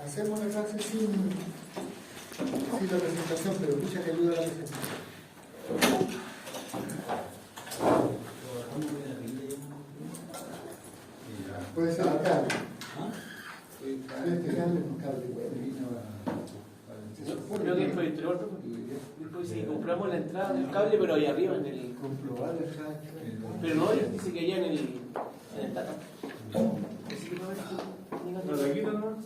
Hacemos la clase sin la presentación, pero mucha que ayuda a la presentación. Puede ser el cable. Este cable es un cable bueno. Creo que es por el interior, después sí, compramos la entrada del cable, pero ahí arriba en el. Comprobar la entrada. Pero no, dice que allá en el data. ¿No la quitan nomás?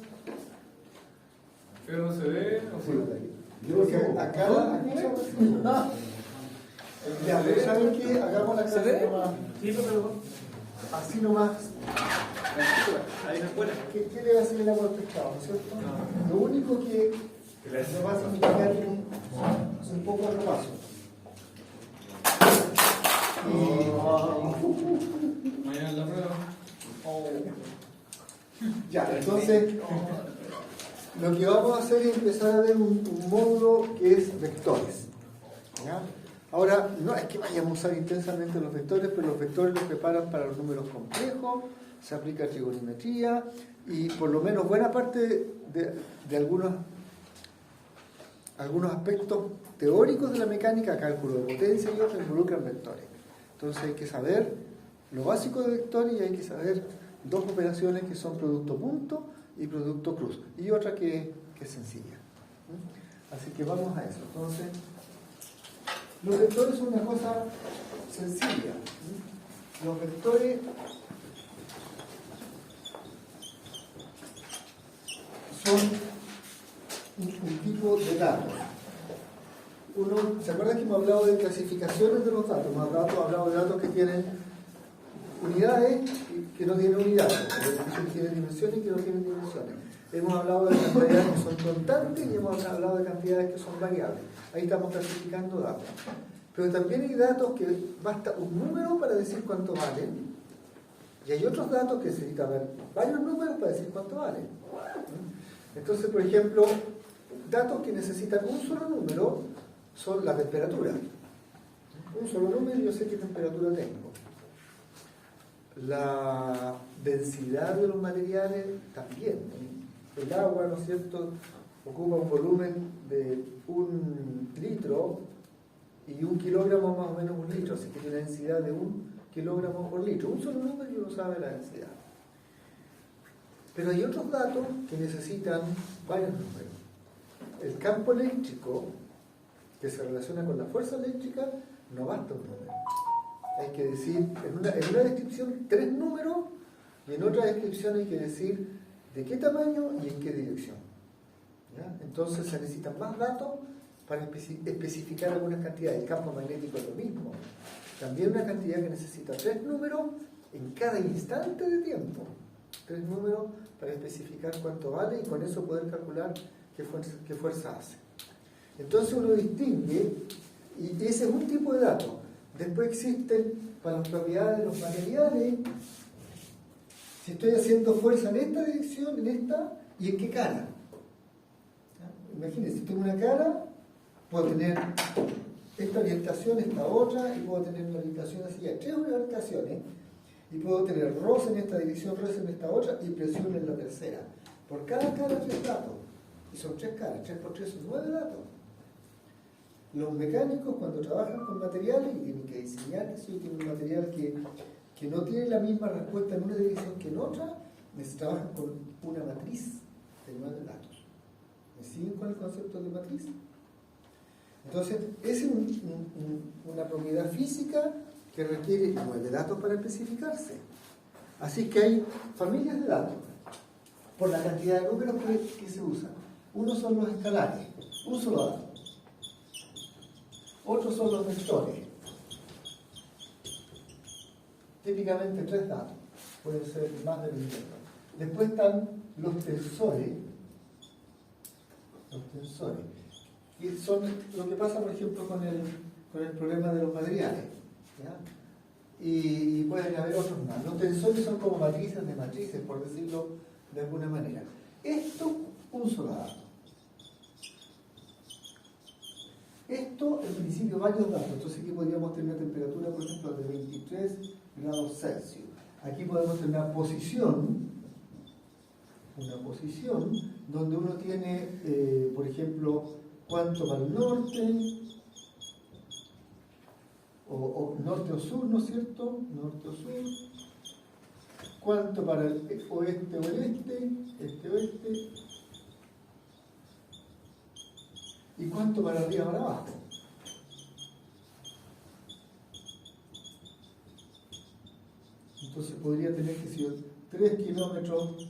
¿Pero no se ve? ¿O sí? Yo creo que acá ya, pero ¿saben qué? Hagamos la clase nomás. Sí, pero. Así nomás. Ahí no es buena. ¿Qué le va a hacer el agua al pescado, no es cierto? Lo único que nos va a significar un poco de repaso. Mañana la prueba. Ya, entonces, lo que vamos a hacer es empezar a ver un módulo que es vectores. ¿Ya? Ahora, no es que vayamos a usar intensamente los vectores, pero los vectores los preparan para los números complejos, se aplica trigonometría y por lo menos buena parte de algunos aspectos teóricos de la mecánica, cálculo de potencia y otros, involucran vectores. Entonces hay que saber lo básico de vectores y hay que saber dos operaciones que son producto punto y producto cruz, y otra que es sencilla. Así que vamos a eso. Entonces, los vectores son una cosa sencilla. Los vectores son un tipo de datos. ¿Se acuerdan que hemos hablado de clasificaciones de los datos? Hemos hablado de datos que tienen unidades y que no tienen unidades, que tienen dimensiones y que no tienen dimensiones. Hemos hablado de cantidades que son constantes y hemos hablado de cantidades que son variables. Ahí estamos clasificando datos. Pero también hay datos que basta un número para decir cuánto valen, y hay otros datos que necesitan varios números para decir cuánto valen. Entonces, por ejemplo, datos que necesitan un solo número son la temperatura. Un solo número y yo sé qué temperatura tengo. La densidad de los materiales también. El agua, ¿no es cierto?, ocupa un volumen de 1 litro y 1 kilogramo más o menos 1 litro, así que tiene una densidad de 1 kilogramo por litro. Un solo número y uno sabe la densidad. Pero hay otros datos que necesitan varios números. El campo eléctrico, que se relaciona con la fuerza eléctrica, no basta un número. Hay que decir, en una descripción, 3 números, y en otra descripción hay que decir de qué tamaño y en qué dirección. ¿Ya? Entonces se necesitan más datos para especificar algunas cantidades. El campo magnético es lo mismo. También una cantidad que necesita 3 números en cada instante de tiempo. 3 números para especificar cuánto vale y con eso poder calcular qué fuerza hace. Entonces uno distingue, y ese es un tipo de dato. Después existen para las propiedades de los materiales, si estoy haciendo fuerza en esta dirección, en esta, y en qué cara. Imagínense, si tengo una cara, puedo tener esta orientación, esta otra, y puedo tener una orientación así. Hay 3 orientaciones, y puedo tener roce en esta dirección, roce en esta otra, y presión en la tercera. Por cada cara 3 datos. Y son 3 caras, 3 por 3 son 9 datos. Los mecánicos, cuando trabajan con materiales, y tienen que diseñar eso, y tienen un material que no tiene la misma respuesta en una dirección que en otra, trabajan con una matriz de 9 datos. ¿Me siguen con el concepto de matriz? Entonces, esa es una propiedad física que requiere 9 datos para especificarse. Así que hay familias de datos por la cantidad de números que se usan. Uno son los escalares, un solo dato. Otros son los vectores. Típicamente 3 datos. Pueden ser más de 20. Después están los tensores. Los tensores. Y son lo que pasa, por ejemplo, con el problema de los materiales. ¿Ya? Y pueden haber otros más. Los tensores son como matrices de matrices, por decirlo de alguna manera. Esto, un solo dato. Esto, en principio, varios datos. Entonces aquí podríamos tener una temperatura, por ejemplo, de 23 grados Celsius. Aquí podemos tener una posición, una posición donde uno tiene, por ejemplo, cuánto para el norte, o norte o sur, ¿no es cierto? Norte o sur. Cuánto para el oeste o el este-oeste. Y cuánto para arriba o para abajo. Entonces podría tener que ser 3 kilómetros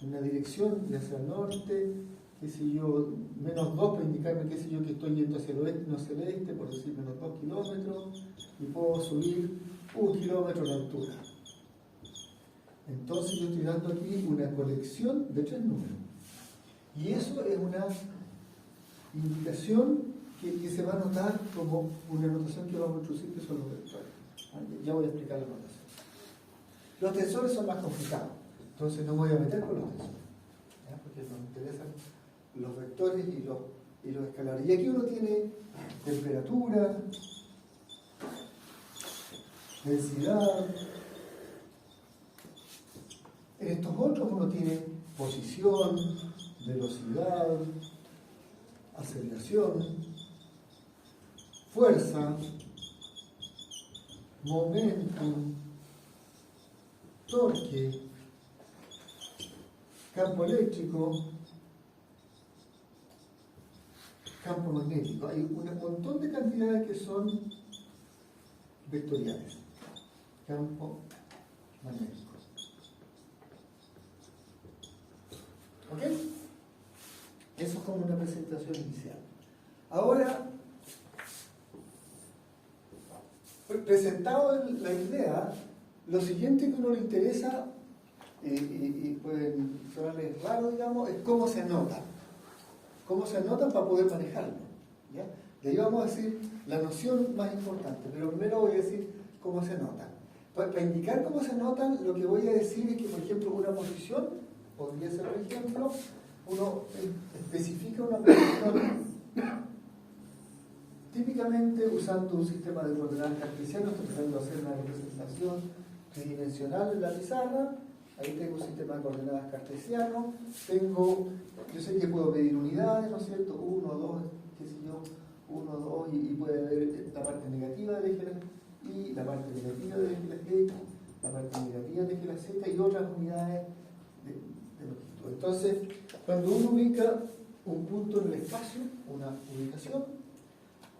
en una dirección, ya hacia el norte, qué sé yo, menos 2 para indicarme, qué sé yo, que estoy yendo hacia el oeste, no hacia el este, por decir menos 2 kilómetros, y puedo subir 1 kilómetro de altura. Entonces yo estoy dando aquí una colección de 3 números. Y eso es una indicación que se va a notar como una notación que vamos a introducir, que son los vectores. Ya voy a explicar la notación. Los tensores son más complicados, entonces no me voy a meter con los tensores, ¿ya? Porque nos interesan los vectores y los escalares. Y aquí uno tiene temperatura, densidad. En estos otros uno tiene posición, velocidad, aceleración, fuerza, momentum, torque, campo eléctrico, campo magnético. Hay un montón de cantidades que son vectoriales. Campo magnético. ¿Ok? Eso es como una presentación inicial. Ahora, presentado la idea, lo siguiente que a uno le interesa, y pueden sonarles raro, digamos, es cómo se anotan. Cómo se anotan para poder manejarlo. ¿Ya? De ahí vamos a decir la noción más importante, pero primero voy a decir cómo se anotan. Para indicar cómo se anotan, lo que voy a decir es que, por ejemplo, una posición, podría ser, por ejemplo, uno especifica una posición típicamente usando un sistema de coordenadas cartesianas. Estoy tratando de hacer una representación tridimensional en la pizarra. Ahí tengo un sistema de coordenadas cartesiano. Yo sé que puedo medir unidades, ¿no es cierto? 1, 2, qué sé yo, 1, 2, y puede haber la parte negativa del eje y la parte negativa del eje X, la parte negativa del eje Z y otras unidades de longitud. Entonces, cuando uno ubica un punto en el espacio, una ubicación,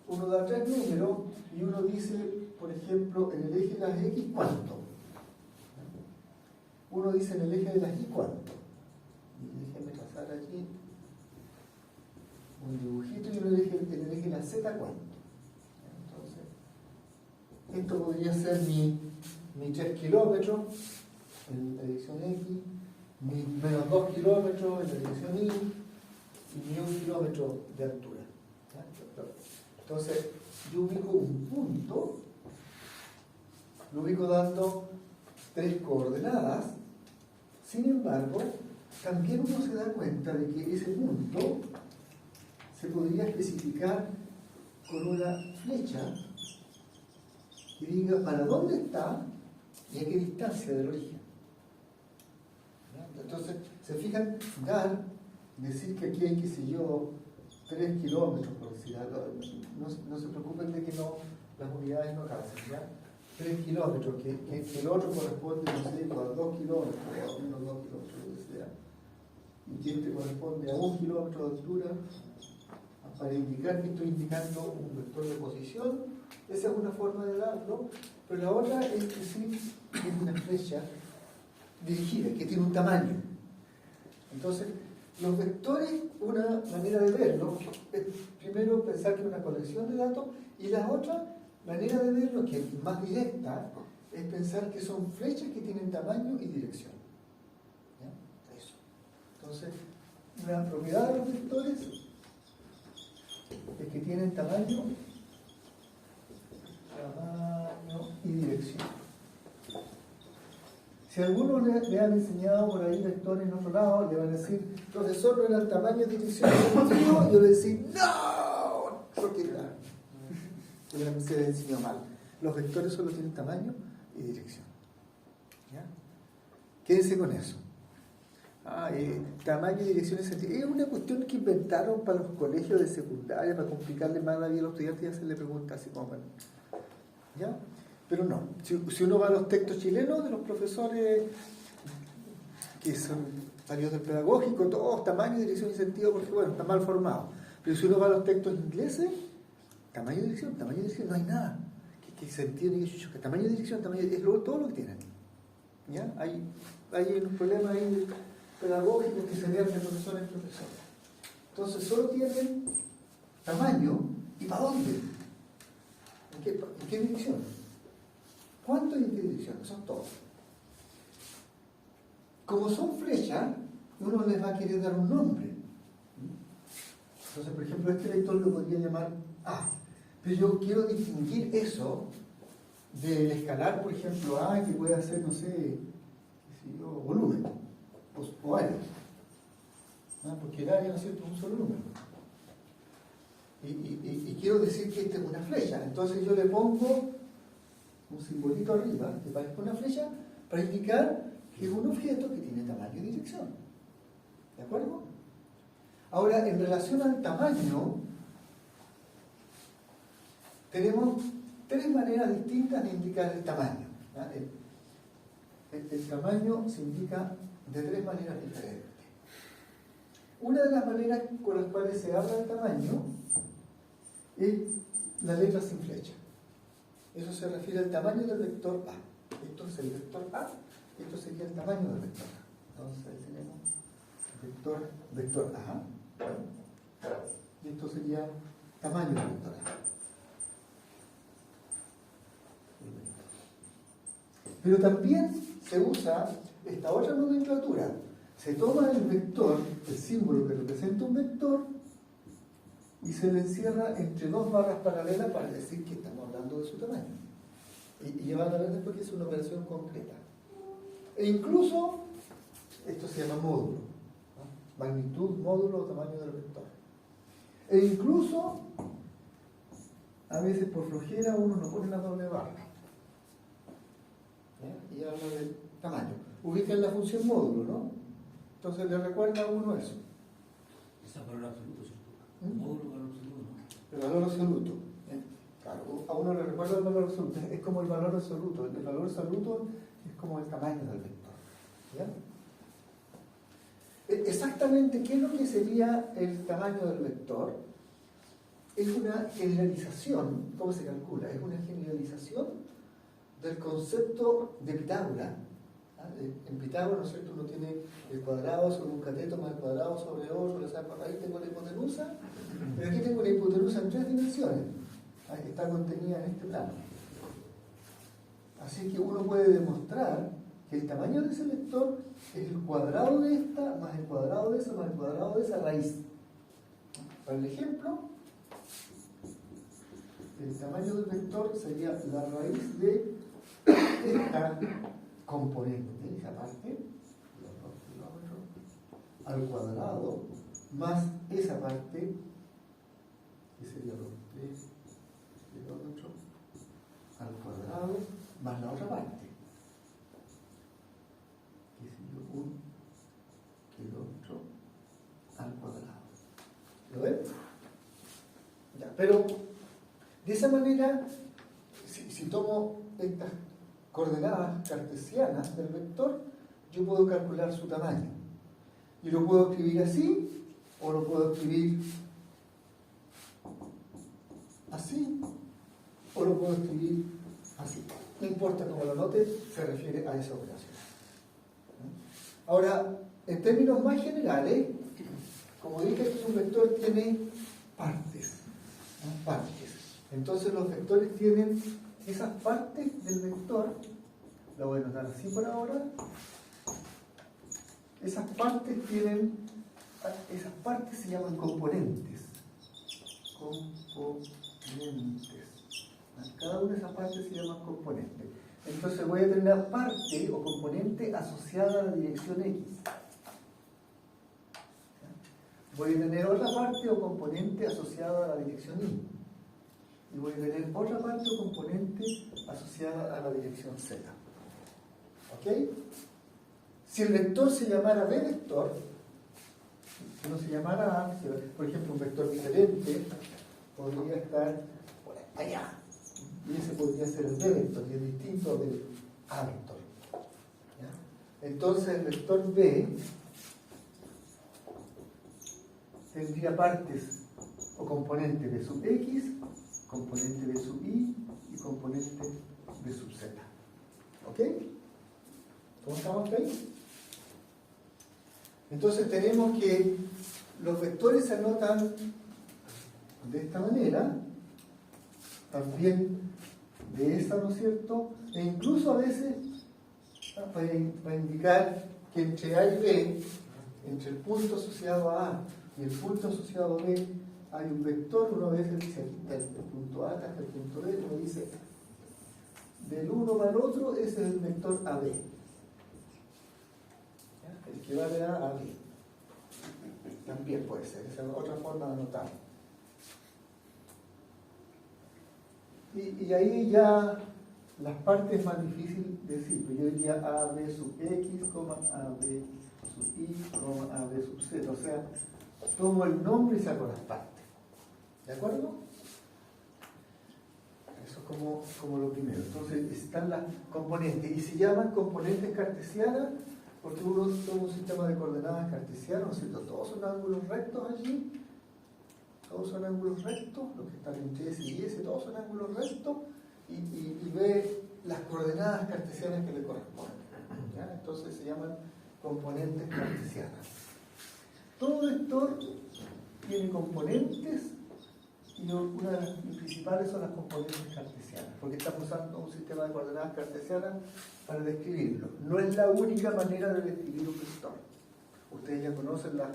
uno da 3 números y uno dice, por ejemplo, en el eje de las X, ¿cuánto? Uno dice en el eje de las Y, ¿cuánto? Y déjenme trazar aquí un dibujito, y en el eje de la Z, ¿cuánto? Entonces, esto podría ser mi 3 kilómetros en la dirección X, mi menos 2 kilómetros en la dirección Y, y mi 1 kilómetro de altura. Entonces, yo ubico un punto, lo ubico dando 3 coordenadas. Sin embargo, también uno se da cuenta de que ese punto se podría especificar con una flecha que diga para dónde está y a qué distancia del origen. Entonces, se fijan, decir que aquí hay, qué sé yo, 3 kilómetros, por decir algo. No se preocupen de que las unidades no calcen, ¿ya? 3 kilómetros, que el otro corresponde, no sé, a 2 kilómetros, o menos 2 kilómetros, lo que sea. Y que este corresponde a 1 kilómetro de altura, para indicar que estoy indicando un vector de posición. Esa es una forma de darlo, pero la otra es decir que es una flecha dirigida, que tiene un tamaño. Entonces, los vectores, una manera de verlo es primero pensar que es una colección de datos, y la otra manera de verlo, que es más directa, es pensar que son flechas que tienen tamaño y dirección. ¿Ya? Eso. Entonces, una propiedad de los vectores es que tienen tamaño y dirección. Si algunos le han enseñado por ahí vectores en otro lado, le van a decir, profesor, no era el tamaño y dirección del motivo, y yo le voy a decir, ¡no! Porque claro, se les enseñó mal. Los vectores solo tienen tamaño y dirección. ¿Ya? Quédense con eso. Tamaño, dirección y sentido. Es una cuestión que inventaron para los colegios de secundaria, para complicarle más la vida a los estudiantes y hacerle preguntas así como, bueno, ¿ya? Pero no. Si uno va a los textos chilenos de los profesores que son salidos del pedagógico, todos tamaño, dirección y sentido, porque bueno, está mal formado. Pero si uno va a los textos ingleses, tamaño, dirección, no hay nada. ¿Qué sentido ni qué chucho? Tamaño, dirección, es todo lo que tienen. ¿Ya? Hay unos problemas ahí pedagógicos que se vean de profesor en profesor. Entonces solo tienen tamaño y ¿para dónde? ¿En qué dirección? ¿Cuánto y en qué dirección? Eso es todo. Como son flechas, uno les va a querer dar un nombre. Entonces, por ejemplo, este vector lo podría llamar A. Pero yo quiero distinguir eso del escalar, por ejemplo, A, que puede hacer, no sé, qué sé yo, volumen o área. Porque el área, ¿no es cierto?, es un solo número. Y quiero decir que esta es una flecha. Entonces yo le pongo un simbolito arriba, que parezca una flecha, para indicar que es un objeto que tiene tamaño y dirección. ¿De acuerdo? Ahora, en relación al tamaño, tenemos tres maneras distintas de indicar el tamaño. El tamaño se indica de tres maneras diferentes. Una de las maneras con las cuales se habla del tamaño es la letra sin flecha. Eso se refiere al tamaño del vector A. Esto es el vector A, esto sería el tamaño del vector A. Entonces ahí tenemos vector A. Y esto sería tamaño del vector A. Pero también se usa esta otra nomenclatura. Se toma el vector, el símbolo que representa un vector, y se le encierra entre dos barras paralelas para decir que estamos hablando de su tamaño. Y van a ver después que es una operación concreta. E incluso, esto se llama módulo, ¿no? Magnitud, módulo o tamaño del vector. E incluso, a veces por flojera uno no pone la doble barra. Y habla del tamaño. Ubican la función módulo, ¿no? Entonces le recuerda a uno eso. Ese es valor absoluto, ¿cierto? Módulo, valor absoluto, ¿no? El valor absoluto. Claro, a uno le recuerda el valor absoluto. Es como el valor absoluto. El valor absoluto es como el tamaño del vector. ¿Ya? Exactamente, ¿qué es lo que sería el tamaño del vector? Es una generalización. ¿Cómo se calcula? Es una generalización del concepto de Pitágoras. En Pitágoras, ¿no es cierto?, uno tiene el cuadrado sobre un cateto más el cuadrado sobre otro, ahí tengo la hipotenusa, pero aquí tengo la hipotenusa en 3 dimensiones, que está contenida en este plano. Así que uno puede demostrar que el tamaño de ese vector es el cuadrado de esta, más el cuadrado de esa, más el cuadrado de esa raíz. Para el ejemplo, el tamaño del vector sería la raíz de esta componente, esa parte, al cuadrado, más esa parte, que sería 2, 3, kilómetros, al cuadrado, más la otra parte, que sería 1 kilómetro al cuadrado. ¿Lo ven? Ya, pero de esa manera, si tomo estas coordenadas cartesianas del vector, yo puedo calcular su tamaño. Y lo puedo escribir así, o lo puedo escribir así, o lo puedo escribir así. No importa cómo lo note, se refiere a esa operación. Ahora, en términos más generales, como dije, un vector tiene partes. ¿No? Partes. Entonces los vectores tienen esas partes del vector, lo voy a notar así por ahora. Esas partes se llaman componentes. Cada una de esas partes se llaman componentes. Entonces voy a tener una parte o componente asociada a la dirección X. Voy a tener otra parte o componente asociada a la dirección Y. Y voy a tener otra parte o componente asociada a la dirección Z. ¿Ok? Si el vector se llamara B vector, si no se llamara A, por ejemplo, un vector diferente podría estar por allá. Y ese podría ser el B vector, y es distinto del A vector. ¿Ya? Entonces el vector B tendría partes o componente B sub X, componente B sub Y y componente B sub Z. ¿Ok? ¿Cómo estamos ahí? Entonces tenemos que los vectores se anotan de esta manera, también de esta, ¿no es cierto? E incluso a veces para indicar que entre A y B, entre el punto asociado a A y el punto asociado a B, hay un vector. Uno a veces dice el punto A hasta el punto B, uno dice del uno para el otro, ese es el vector AB. ¿Ya? El que va de A a B. También puede ser, esa es otra forma de anotar. Y ahí ya las partes más difíciles de decir, yo diría AB sub X, AB sub Y, AB sub Z, o sea, tomo el nombre y saco las partes. ¿De acuerdo? Eso es como lo primero. Entonces están las componentes, y se llaman componentes cartesianas porque uno toma un sistema de coordenadas cartesianas, ¿no es cierto? Todos son ángulos rectos allí. Todos son ángulos rectos, los que están entre S y S, todos son ángulos rectos, y ve las coordenadas cartesianas que le corresponden. ¿Ya? Entonces se llaman componentes cartesianas. Todo vector tiene componentes, y una de las principales son las componentes cartesianas, porque estamos usando un sistema de coordenadas cartesianas para describirlo. No es la única manera de describir un vector. Ustedes ya conocen la,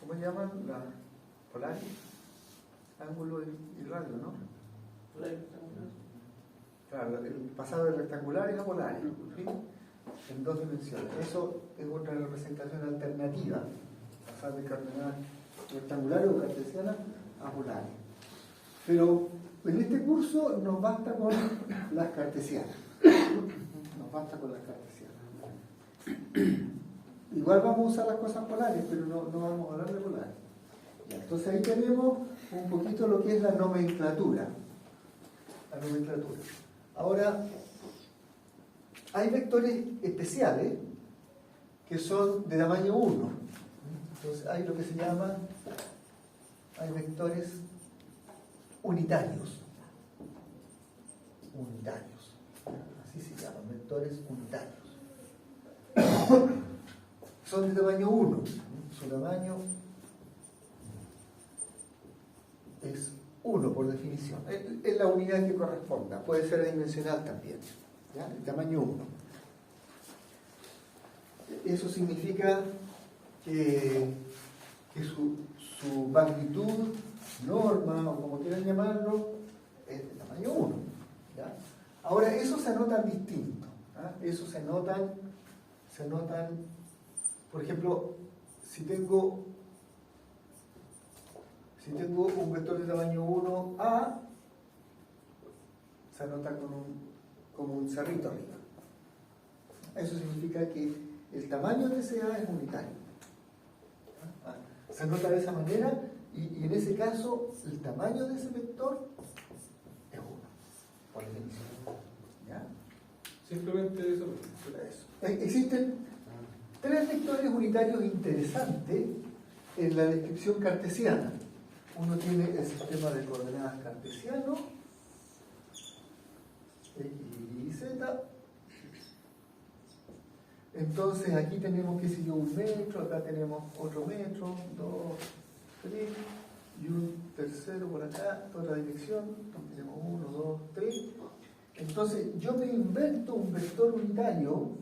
¿cómo se llaman? La polaris, ángulo y radio, ¿no? Claro, el pasado de rectangulares a polares, ¿sí? En dos dimensiones. Eso es otra representación alternativa, pasar de coordenadas rectangulares o cartesianas a polares. Pero en este curso nos basta con las cartesianas. Nos basta con las cartesianas. Igual vamos a usar las cosas polares, pero no vamos a hablar de polares. Ya, entonces ahí tenemos un poquito lo que es la nomenclatura. La nomenclatura. Ahora, hay vectores especiales que son de tamaño 1. Entonces hay lo que se llama, hay vectores unitarios. Unitarios. Así se llaman, vectores unitarios. Son de tamaño 1. Su tamaño es 1 por definición. Es la unidad que corresponda. Puede ser dimensional también. ¿Ya? El tamaño 1. Eso significa que su magnitud, norma o como quieran llamarlo, es de tamaño 1. ¿Ya? Ahora, eso se anotan distinto. Eso se anotan, por ejemplo, si tengo un vector de tamaño 1A, se anota como un cerrito arriba. Eso significa que el tamaño de ese A es unitario. Se anota de esa manera, y en ese caso el tamaño de ese vector es 1, por definición. ¿Ya? Simplemente eso. Existen 3 vectores unitarios interesantes en la descripción cartesiana. Uno tiene el sistema de coordenadas cartesiano, X, Y, Z. Entonces aquí tenemos, qué sé yo, 1 metro, acá tenemos otro metro, 2, 3, y un tercero por acá, otra dirección, entonces tenemos 1, 2, 3. Entonces yo me invento un vector unitario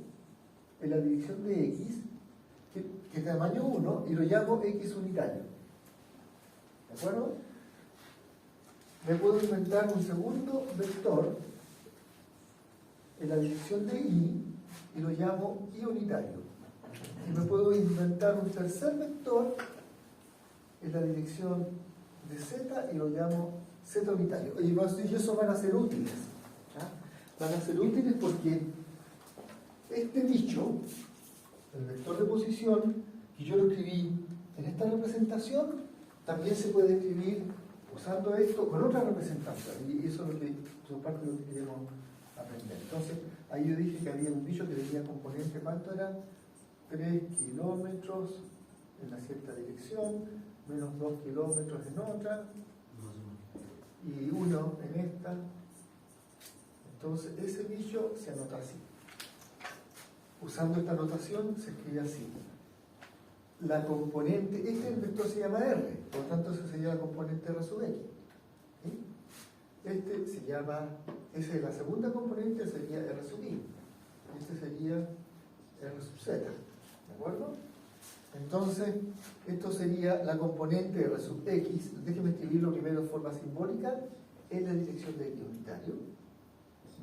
en la dirección de X, que es de tamaño 1, y lo llamo X unitario. ¿De acuerdo? Me puedo inventar un segundo vector en la dirección de Y y lo llamo Y unitario. Y me puedo inventar un tercer vector en la dirección de Z y lo llamo Z unitario. Y esos van a ser útiles. ¿Ya? Van a ser útiles porque este bicho, el vector de posición, que yo lo escribí en esta representación, también se puede escribir usando esto con otra representación. Y eso es parte de lo que queremos aprender. Entonces, ahí yo dije que había un bicho que tenía componente, ¿cuánto era? 3 kilómetros en una cierta dirección, menos 2 kilómetros en otra, y 1 en esta. Entonces, ese bicho se anota así. Usando esta notación se escribe así. La componente, el vector se llama R, por lo tanto ese sería la componente R sub X. ¿Sí? Esa es la segunda componente, sería R sub I. Este sería R sub Z. ¿De acuerdo? Entonces, esto sería la componente R sub X. Déjenme escribirlo primero de forma simbólica. Es la dirección de X unitario,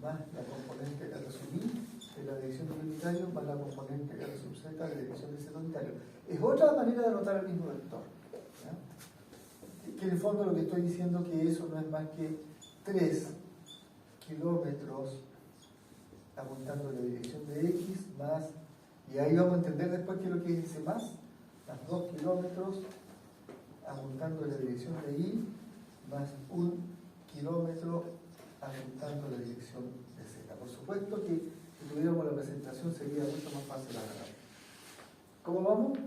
más la componente R sub I de la dirección de unitario, más la componente R sub Z de la dirección de Z unitario. Es otra manera de anotar el mismo vector. ¿Ya? Que en el fondo lo que estoy diciendo que eso no es más que 3 kilómetros apuntando a la dirección de X más, y ahí vamos a entender después qué es lo que dice más 2 kilómetros apuntando a la dirección de Y más 1 kilómetro apuntando a la dirección de Z. Por supuesto que si tuviéramos la presentación sería mucho más fácil agarrar. ¿Cómo vamos?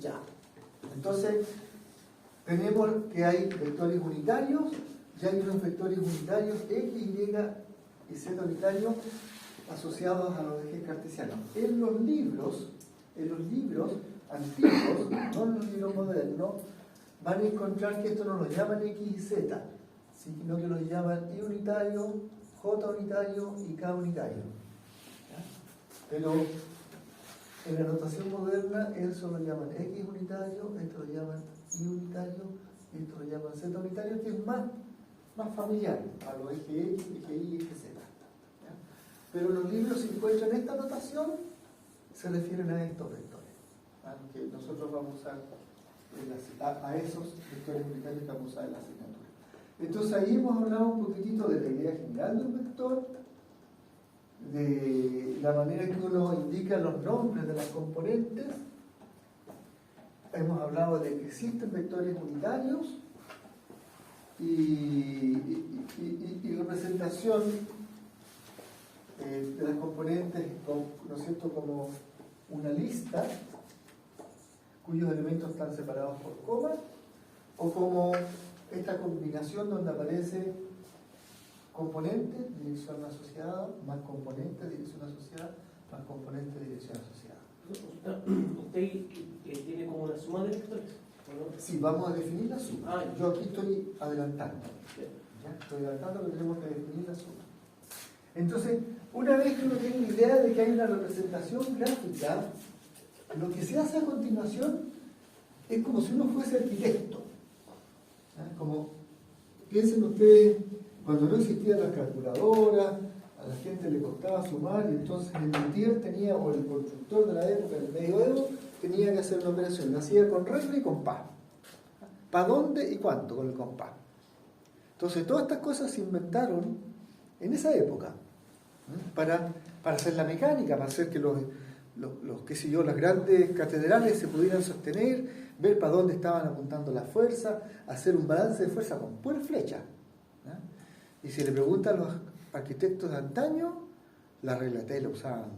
Ya. Entonces, tenemos que hay vectores unitarios, ya hay unos vectores unitarios X, Y y Z unitarios asociados a los ejes cartesianos. En los libros antiguos, no en los libros modernos, van a encontrar que esto no lo llaman X y Z, sino que lo llaman Y unitario, J unitario y K unitario. ¿Ya? Pero en la notación moderna, eso lo llaman X unitario, esto lo llaman Y unitario, y esto lo llaman Z unitario, que es más familiar a los eje X, eje Y y eje Z. ¿Ya? Pero los libros se encuentran esta notación, se refieren a estos vectores, que nosotros vamos a usar a esos vectores unitarios que vamos a usar en la asignatura. Entonces ahí hemos hablado un poquitito de la idea general de un vector, de la manera en que uno indica los nombres de las componentes. Hemos hablado de que existen vectores unitarios y representación de las componentes, ¿no es cierto?, como una lista cuyos elementos están separados por coma, o como esta combinación donde aparece componente, dirección asociada, más componente, dirección asociada, más componente, dirección asociada. ¿Usted tiene como una suma de vectores? ¿No? Sí, vamos a definir la suma. Yo aquí estoy adelantando. ¿Ya? Estoy adelantando que tenemos que definir la suma. Entonces, una vez que uno tiene una idea de que hay una representación gráfica, lo que se hace a continuación es como si uno fuese arquitecto. Como, piensen ustedes, cuando no existían las calculadoras, a la gente le costaba sumar, y entonces el luthier tenía, o el constructor de la época, del medioevo, tenía que hacer una operación, la hacía con regla y compás. ¿Para dónde y cuánto con el compás? Entonces todas estas cosas se inventaron en esa época, para hacer la mecánica, para hacer que las grandes catedrales se pudieran sostener, ver para dónde estaban apuntando las fuerzas, hacer un balance de fuerza con puras flechas. Y si le preguntan a los arquitectos de antaño, la regla T la usaban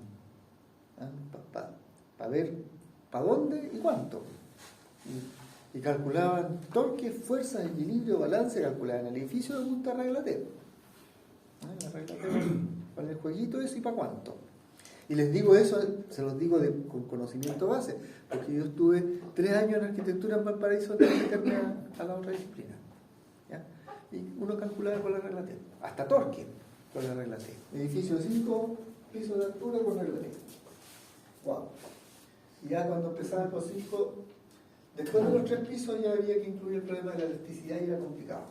para ver para dónde y cuánto. Y calculaban torque, fuerza, equilibrio, balance, calculaban el edificio de punta regla T. La regla T con el jueguito ese y para cuánto. Y les digo eso, se los digo con conocimiento base, porque yo estuve 3 años en arquitectura en Valparaíso antes de meterme a la otra disciplina. ¿Ya? Y uno calculaba con la regla T, hasta torque con la regla T. Edificio de 5 pisos de altura con regla T. Wow. Y ya cuando empezaban los 5, después de los 3 pisos ya había que incluir el problema de la elasticidad y era complicado.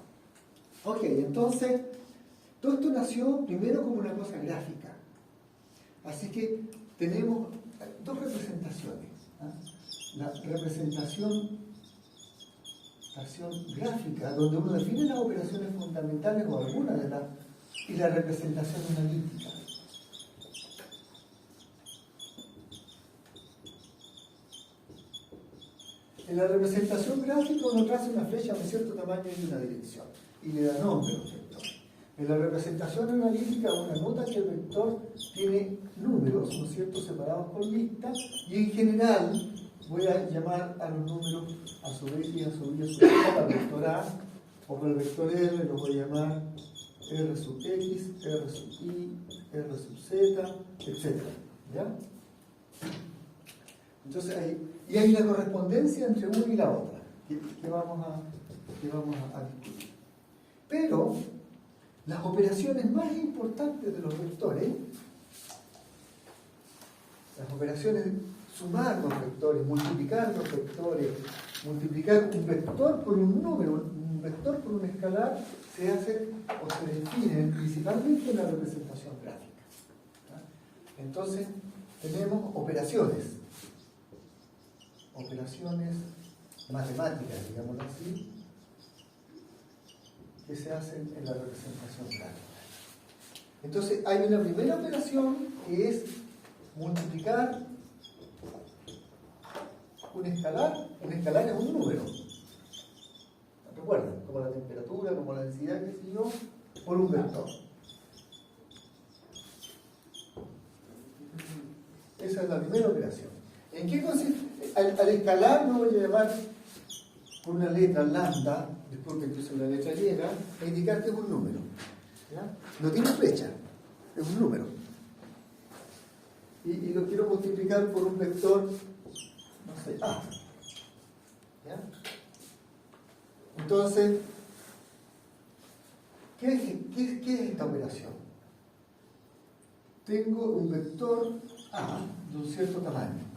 Ok, entonces, todo esto nació primero como una cosa gráfica. Así que tenemos 2 representaciones. La representación gráfica, donde uno define las operaciones fundamentales o algunas de las, y la representación analítica. En la representación gráfica uno traza una flecha de cierto tamaño y una dirección y le da nombre a los vectores. En la representación analítica uno nota que el vector tiene números, ¿no es cierto?, separados por lista, y en general voy a llamar a los números a su vez y a su vez al vector A, o por el vector R lo voy a llamar R sub X, R sub Y, R sub Z, etc. ¿Ya? Entonces hay una correspondencia entre una y la otra que vamos a discutir. Pero las operaciones más importantes de los vectores, las operaciones de sumar los vectores, multiplicar los vectores, multiplicar un vector por un número, un vector por un escalar, se hacen o se definen principalmente en la representación gráfica. ¿Ya? Entonces tenemos operaciones matemáticas, digámoslo así, que se hacen en la representación gráfica. Entonces hay una primera operación que es multiplicar un escalar es un número. ¿Recuerdan? Como la temperatura, como la densidad, qué sé yo, por un vector. Esa es la primera operación. ¿En qué consiste? Al escalar no voy a llamar por una letra lambda, después que puse la letra llena, a indicar que es un número. ¿Ya? No tiene flecha, es un número. Y lo quiero multiplicar por un vector, no sé, A. ¿Ya? Entonces, ¿qué es esta operación? Tengo un vector A de un cierto tamaño.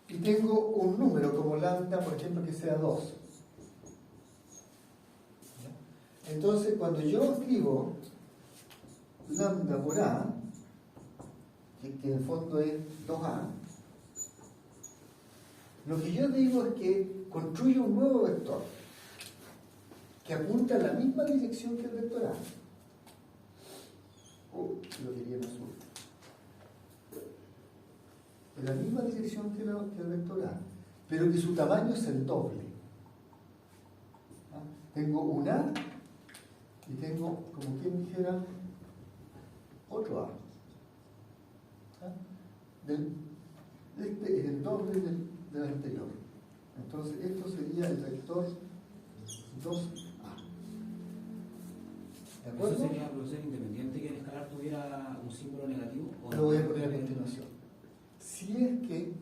Y tengo un número como lambda, por ejemplo, que sea 2. Entonces, cuando yo escribo lambda por A, que en el fondo es 2A, lo que yo digo es que construyo un nuevo vector que apunta en la misma dirección que el vector A. Lo quería en azul. En la misma dirección que el vector A, pero que su tamaño es el doble. ¿Ah? Tengo un A y tengo, como quien dijera, otro A. ¿Ah? Este es el doble del anterior. Entonces, esto sería el vector 2A. ¿De acuerdo? ¿Eso sería, profesor, independiente que el escalar tuviera un símbolo negativo? Lo voy a poner a continuación. Si es que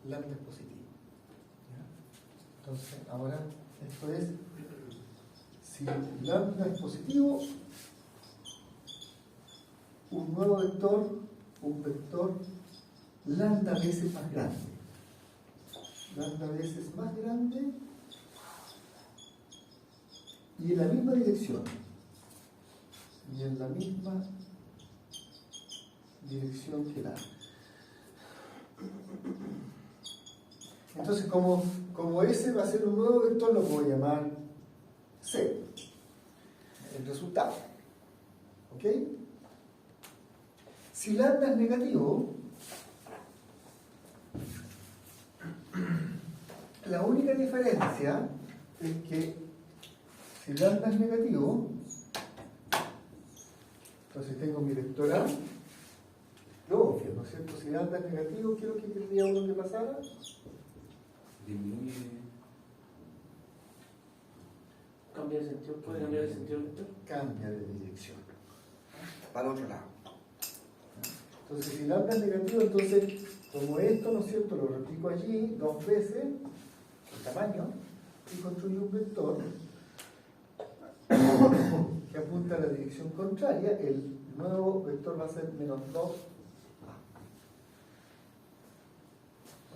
lambda es positivo. ¿Ya? Entonces, ahora, esto es, si lambda es positivo, un nuevo vector, un vector lambda veces más grande. Lambda veces más grande y en la misma dirección. Y en la misma dirección que la. Entonces, como ese va a ser un nuevo vector, lo puedo llamar C, el resultado. ¿Ok? Si lambda es negativo, la única diferencia es que si lambda es negativo, entonces tengo mi vector A, lo obvio, ¿no es cierto? Si lambda es negativo, ¿qué es lo que querría uno que pasara? Disminuye. Cambia de sentido, puede cambiar de sentido el vector. Cambia de dirección. Para el otro lado. Entonces, si lambda es negativo, entonces, como esto, ¿no es cierto? Lo replico allí dos veces, el tamaño, y construyo un vector que apunta a la dirección contraria. El nuevo vector va a ser menos 2A.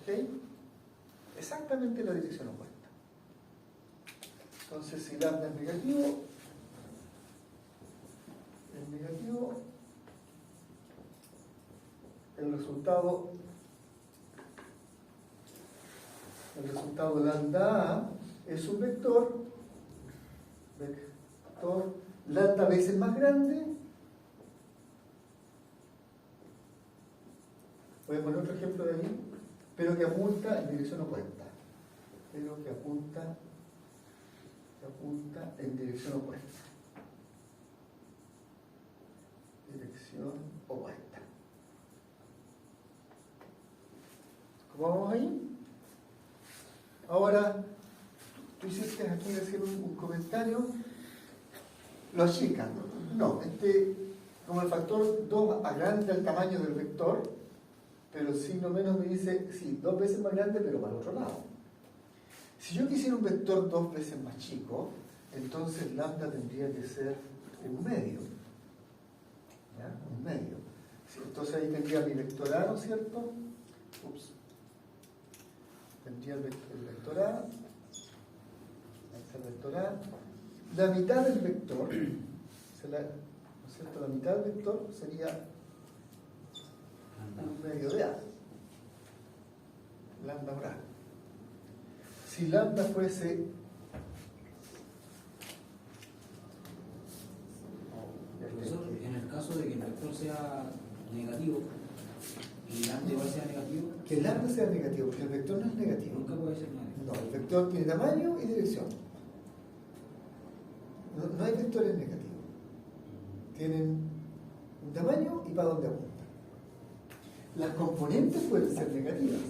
¿Ok? Exactamente la dirección opuesta. Entonces, si lambda es negativo, el resultado lambda A es un vector lambda veces más grande. Voy a poner otro ejemplo de ahí. pero que apunta en dirección opuesta. Pero que apunta en dirección opuesta. Dirección opuesta. ¿Cómo vamos ahí? Ahora, tú hiciste aquí decir un comentario, lo achican. No, como el factor 2 agranda el tamaño del vector, pero el signo menos me dice, sí, 2 veces más grande, pero para el otro lado. Si yo quisiera un vector 2 veces más chico, entonces lambda tendría que ser un medio. ¿Ya? Un medio. Sí, entonces ahí tendría mi vector A, ¿no es cierto? Ups. Tendría el vector A. Ahí está el vector A. La mitad del vector, ¿no es cierto? La mitad del vector sería un medio de A. Lambda por A. Si lambda fuese Profesor, en el caso de que el vector sea negativo y lambda igual sea negativo, que el lambda sea negativo, porque el vector no es negativo. nunca puede ser negativo. No, el vector tiene tamaño y dirección. No hay vectores negativos. Tienen un tamaño y para dónde apuntan. Las componentes pueden ser negativas.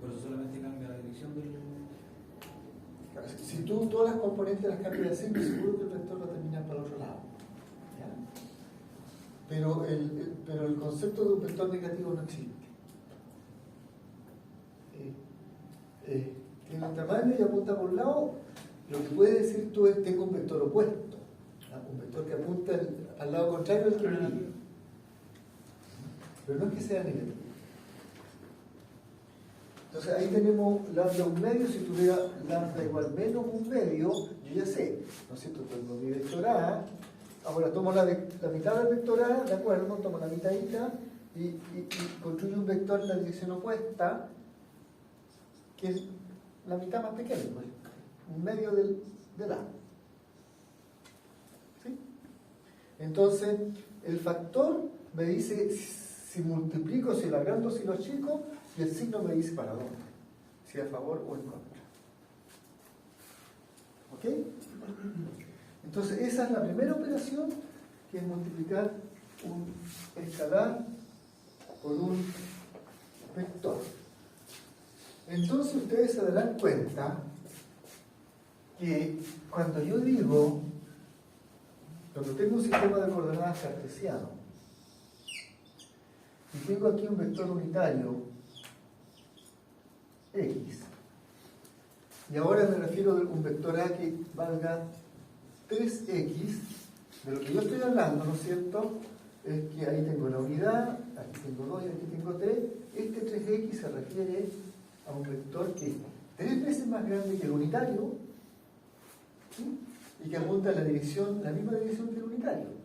Por eso solamente cambia la dirección del... Si tú todas las componentes las cambias de signo, seguro que el vector va a terminar para el otro lado. ¿Ya? Pero el concepto de un vector negativo no existe. Tiene un tamaño y apunta por un lado. Lo que puedes decir tú es tengo un vector opuesto. ¿Ya? Un vector que apunta al lado contrario del que venía. Pero no es que sea negativo. Entonces ahí tenemos lambda un medio. Si tuviera lambda igual menos un medio, yo ya sé, ¿no es cierto? Tengo mi vector A. Ahora tomo la mitad del vector A, ¿de acuerdo? Tomo la mitadita y construyo un vector en la dirección opuesta, que es la mitad más pequeña, pues, un medio del A. ¿Sí? Entonces, el factor me dice si multiplico, si lo agrando, si lo achico, y el signo me dice para dónde, si a favor o en contra. ¿Ok? Entonces, esa es la primera operación, que es multiplicar un escalar por un vector. Entonces, ustedes se darán cuenta que cuando yo digo, cuando tengo un sistema de coordenadas cartesiano, y tengo aquí un vector unitario X, y ahora me refiero a un vector A que valga 3X, de lo que yo estoy hablando, ¿no es cierto? Es que ahí tengo la unidad, aquí tengo 2 y aquí tengo 3. Este 3X se refiere a un vector que es 3 veces más grande que el unitario, ¿sí? Y que apunta en la misma dirección que el unitario.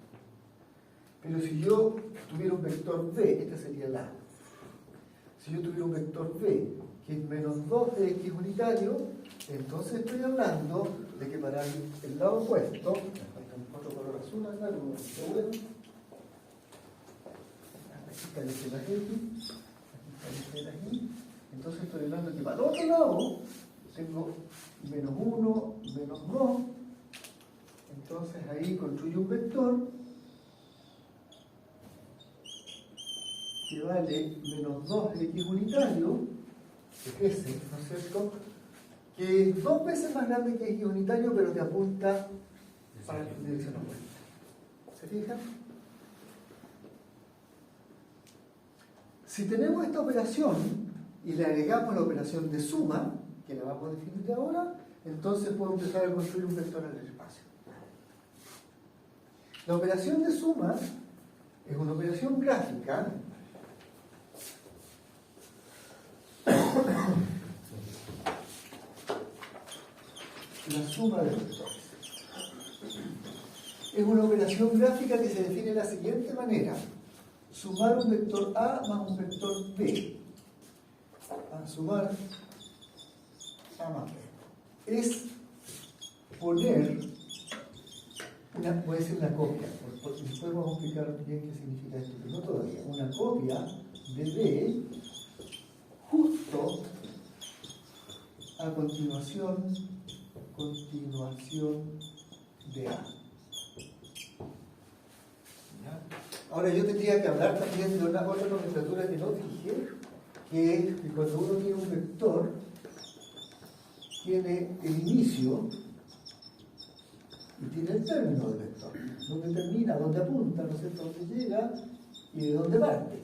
Pero si yo tuviera un vector B, este sería el A. Si yo tuviera un vector B, que es menos 2 de X unitario, entonces estoy hablando de que para el lado opuesto, me falta otro color azul acá, como está bueno. Aquí está el esquema X, aquí está el esquema Y. Entonces estoy hablando de que para el otro lado tengo menos 1, menos 2. Entonces ahí construyo un vector que vale menos 2x unitario, que es ese, ¿no es cierto? Que es 2 veces más grande que x unitario, pero que apunta para la dirección opuesta. ¿Se fijan? Si tenemos esta operación y le agregamos la operación de suma, que la vamos a definir ahora, entonces puedo empezar a construir un vector en el espacio. La operación de suma es una operación gráfica la suma de vectores. Es una operación gráfica que se define de la siguiente manera: sumar un vector A más un vector B. Sumar A más B es poner voy a decir una copia, porque después vamos a explicar bien qué significa esto, pero no todavía. Una copia de B a continuación de A. ¿Ya? Ahora yo tendría que hablar también de una otra nomenclatura que no dije, que es que cuando uno tiene un vector, tiene el inicio y tiene el término del vector, donde termina, donde apunta, ¿no es cierto?, donde llega y de dónde parte.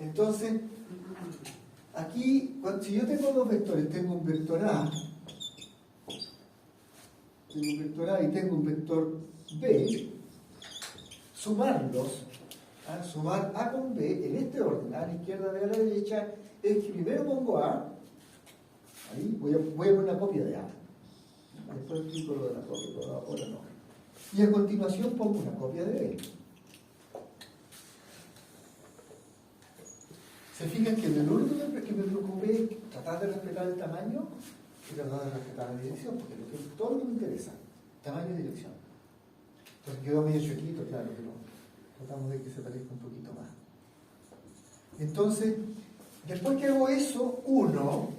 Entonces, aquí, si yo tengo dos vectores, tengo un vector A, y tengo un vector B, sumarlos, sumar A con B en este orden, A a la izquierda, B a la derecha, es que primero pongo A, ahí voy a poner una copia de A, después explico lo de la copia, ahora no, y a continuación pongo una copia de B. ¿Se fijan que lo único que me preocupé es tratar de respetar el tamaño y tratar de respetar la dirección? Porque todo lo que me interesa, tamaño y dirección. Entonces quedó medio chiquito, claro, pero tratamos de que se parezca un poquito más. Entonces, después que hago eso, uno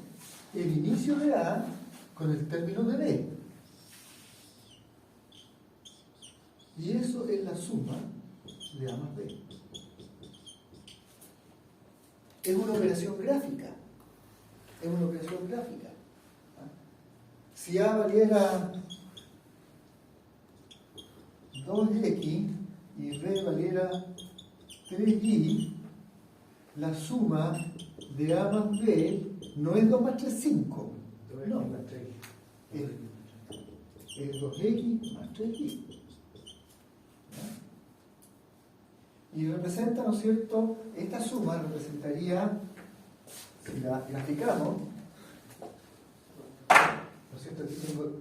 el inicio de A con el término de B. Y eso es la suma de A más B. Es una operación gráfica. Si A valiera 2x y B valiera 3y, la suma de A más B no es 2 más 3, 5. No, es 2x más 3y. Y representa, ¿no es cierto?, esta suma representaría, si la graficamos, ¿no es cierto?, aquí tengo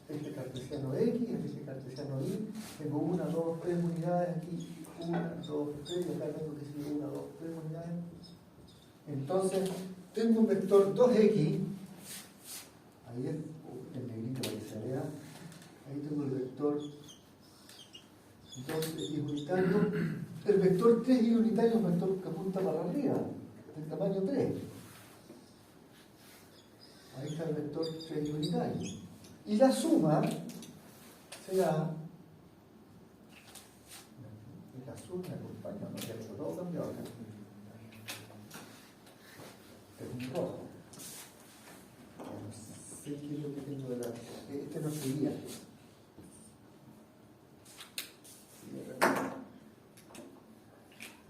este cartesiano X, este cartesiano Y, tengo 1, 2, 3 unidades aquí, 1, 2, 3, y acá tengo que decir 1, 2, 3 unidades. Entonces, tengo un vector 2X, ahí es el negrito para que se vea, ahí tengo el vector 2X unitario. El vector 3y unitario es un vector que apunta para arriba, del tamaño 3. Ahí está el vector 3y unitario. Y la suma será. El azul me acompaña, no ya está todo cambiado acá. Es un rojo. No sé qué es lo que tengo de la. Este no sería.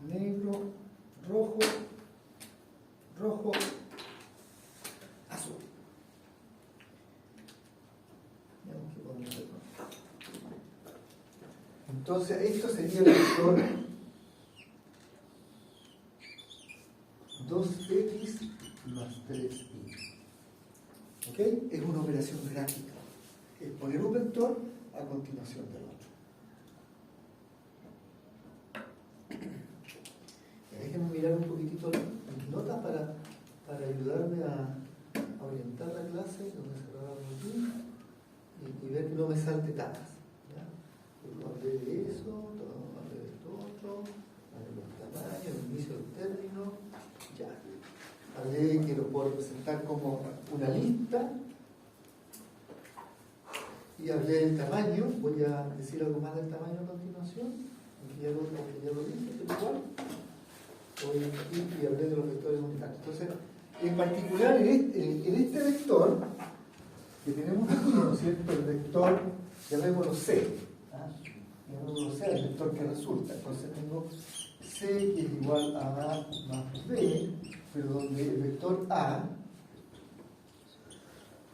Negro, rojo, azul. Entonces, esto sería el vector 2x más 3y. ¿Ok? Es una operación gráfica. Es poner un vector a continuación del otro. Déjenme mirar un poquitito las notas para ayudarme a orientar la clase, donde cerramos aquí, y ver que no me salte tapas. Hablé de eso, hablé de esto otro, hablé del tamaño, el inicio del término, ya. Hablé de que lo puedo representar como una lista, y hablé del tamaño. Voy a decir algo más del tamaño a continuación, aunque ya lo dije, pero igual. Voy aquí y hablé de los vectores unitarios. Entonces, en particular, en este vector que tenemos aquí, ¿no es cierto?, el vector, llamémoslo C, llamémoslo C, el vector que resulta. Entonces tengo C que es igual a A más B, pero donde el vector A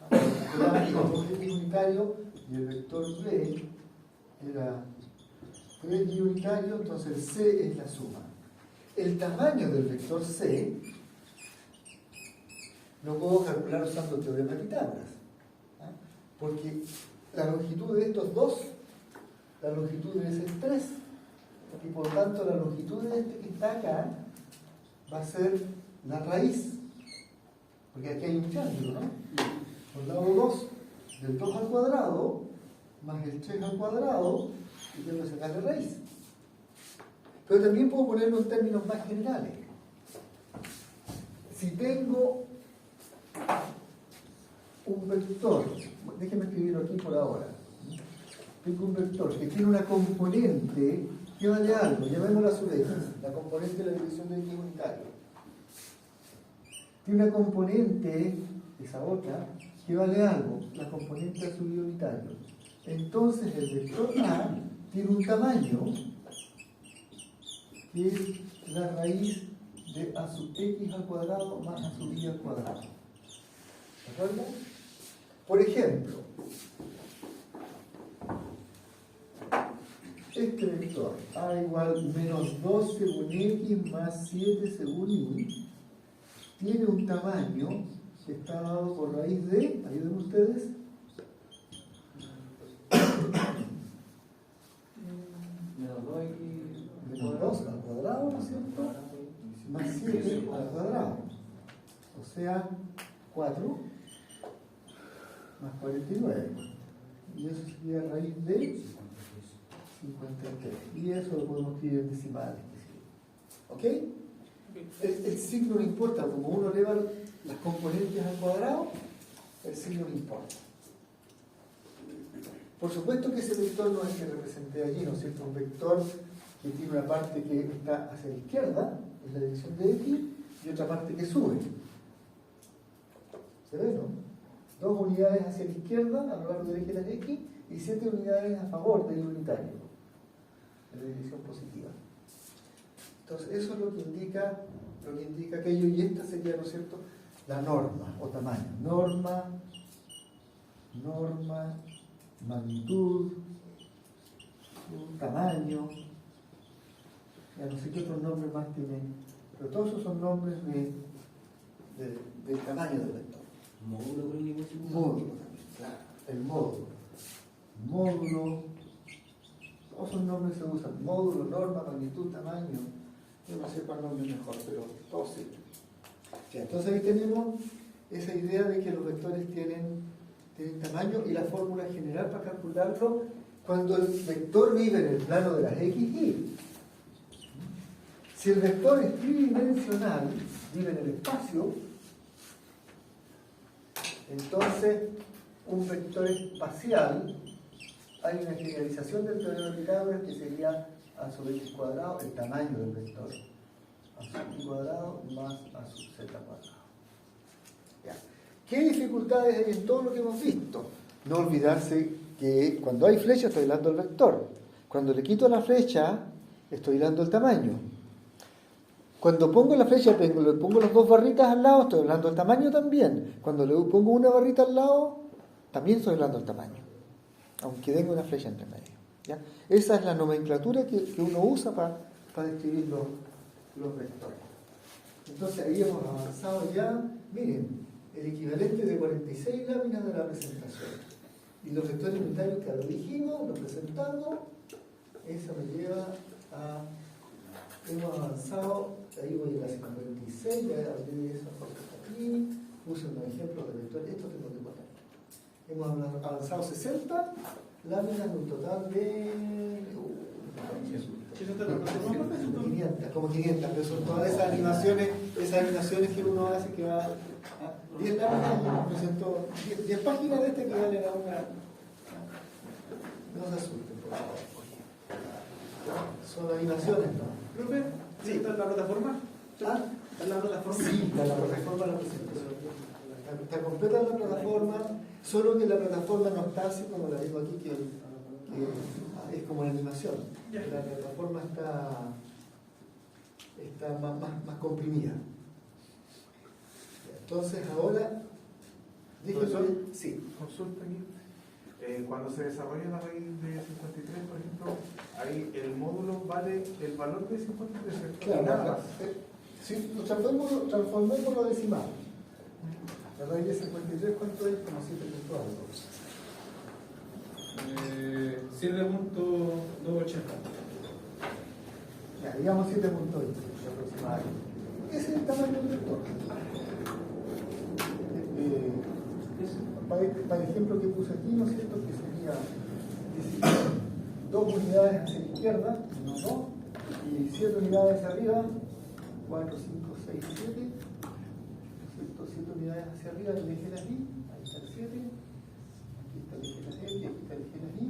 era 2x unitario y el vector B era 3y unitario, entonces el C es la suma. El tamaño del vector C lo puedo calcular usando el teorema de Pitágoras, porque la longitud de estos dos, la longitud debe ser 3, y por lo tanto la longitud de este que está acá va a ser la raíz, porque aquí hay un triángulo, ¿no? Por lado 2 del 2 al cuadrado más el 3 al cuadrado, y tengo que sacarle raíz. Pero también puedo ponerlo en términos más generales. Si tengo un vector, déjenme escribirlo aquí por ahora. Tengo un vector que tiene una componente que vale algo, llamémosla a su vez, la componente de la división de X unitario. Tiene una componente, esa otra, que vale algo, la componente de su unitario. Entonces el vector A tiene un tamaño que es la raíz de a sub x al cuadrado más a sub y al cuadrado. ¿De acuerdo? Por ejemplo, este vector A igual menos 2 según x más 7 según y tiene un tamaño que está dado por raíz de, ayuden ustedes, menos 2 al cuadrado, ¿no es cierto? Más 7 al cuadrado. O sea, 4 más 49. Y eso sería raíz de 53. Y eso lo podemos escribir en decimales. ¿Ok? El signo no importa. Como uno eleva las componentes al cuadrado, el signo no importa. Por supuesto que ese vector no es el que representé allí, ¿no es cierto? Un vector que tiene una parte que está hacia la izquierda, es la división de x, y otra parte que sube. ¿Se ve, no? 2 unidades hacia la izquierda a lo largo del eje de las x y 7 unidades a favor del unitario, de la división positiva. Entonces, eso es lo que indica aquello, y esta sería, ¿no es cierto?, la norma o tamaño. Norma, magnitud, tamaño, ya no sé qué otros nombres más tiene, pero todos esos son nombres del tamaño del vector. Módulo clínico. Módulo también, claro, el módulo. Módulo, todos esos nombres se usan, módulo, norma, magnitud, tamaño. Yo no sé cuál nombre es mejor, pero todos sirven. Ya, entonces ahí tenemos esa idea de que los vectores tienen tamaño y la fórmula general para calcularlo cuando el vector vive en el plano de las x, y. Si el vector es tridimensional, vive en el espacio, entonces un vector espacial, hay una generalización del teorema de Pitágoras que sería a sub x cuadrado, el tamaño del vector, a sub y cuadrado más a sub z cuadrado. Ya. ¿Qué dificultades hay en todo lo que hemos visto? No olvidarse que cuando hay flecha estoy dando el vector. Cuando le quito la flecha, estoy dando el tamaño. Cuando pongo la flecha, le pongo las dos barritas al lado, estoy hablando del tamaño también. Cuando le pongo una barrita al lado, también estoy hablando del tamaño, aunque tenga una flecha entre medio. ¿Ya? Esa es la nomenclatura que uno usa para describir los vectores. Entonces ahí hemos avanzado ya, miren, el equivalente de 46 láminas de la presentación. Y los vectores unitarios que lo dijimos, lo presentamos, eso me lleva a... Hemos avanzado, ahí voy a casi con 26, ya hablé de eso aquí, puse unos ejemplos de vectores, esto tengo que poner. Hemos avanzado 60 láminas en un total de... 500, pero son todas esas animaciones que uno hace que va a 10 láminas, presentó 10 páginas de este que valen a una... No se asusten, por favor. Son animaciones, ¿no? ¿Profe? Sí. ¿Está en la plataforma? ¿Ah? ¿Está en la plataforma? Sí, está en la plataforma la presentación. Está completa la plataforma, solo que la plataforma no está así como la digo aquí, que es como la animación. La plataforma está más comprimida. Entonces ahora, ¿Profesor? sí. Consulta aquí. Cuando se desarrolla la raíz de 53, por ejemplo, ahí el módulo vale el valor de 53, ¿cierto? Claro, Nada más. si lo transformemos a decimal. La raíz de 53, ¿cuánto es? Como 7 puntos algo. 7.280. Ya, digamos 7.8 aproximadamente. Ese es el tamaño del vector. Para el ejemplo que puse aquí, ¿no es cierto? Que sería 2 unidades hacia la izquierda, 1, 2, y 7 unidades arriba, 4, 5, 6, 7, ¿cierto? 7 unidades hacia arriba, el eje de las Y, ahí está el 7, aquí está el eje de las X, aquí está el eje de las Y.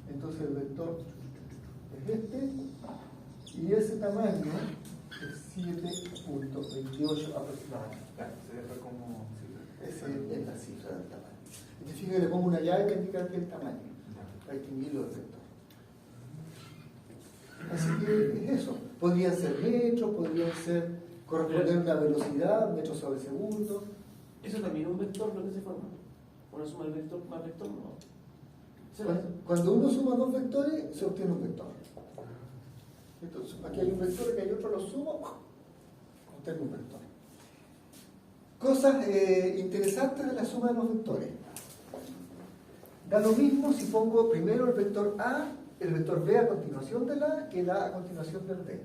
Entonces el vector es este, y ese tamaño es 7.28 aproximadamente. Claro, se ve como... Esa es la cifra del tamaño. Y te fijas que le pongo una llave para indicar que el tamaño, para distinguirlo del vector. Así que es eso. Podrían ser metros, podrían ser corresponder a una velocidad, metros sobre segundo. Eso también es un vector lo que se forma. Una suma del vector más vector, no. Cuando uno suma dos vectores, se obtiene un vector. Entonces, aquí hay un vector, aquí hay otro, lo sumo, obtengo un vector. Cosas interesantes de la suma de los vectores. Da lo mismo si pongo primero el vector A, el vector B a continuación del A, que el A a continuación del B.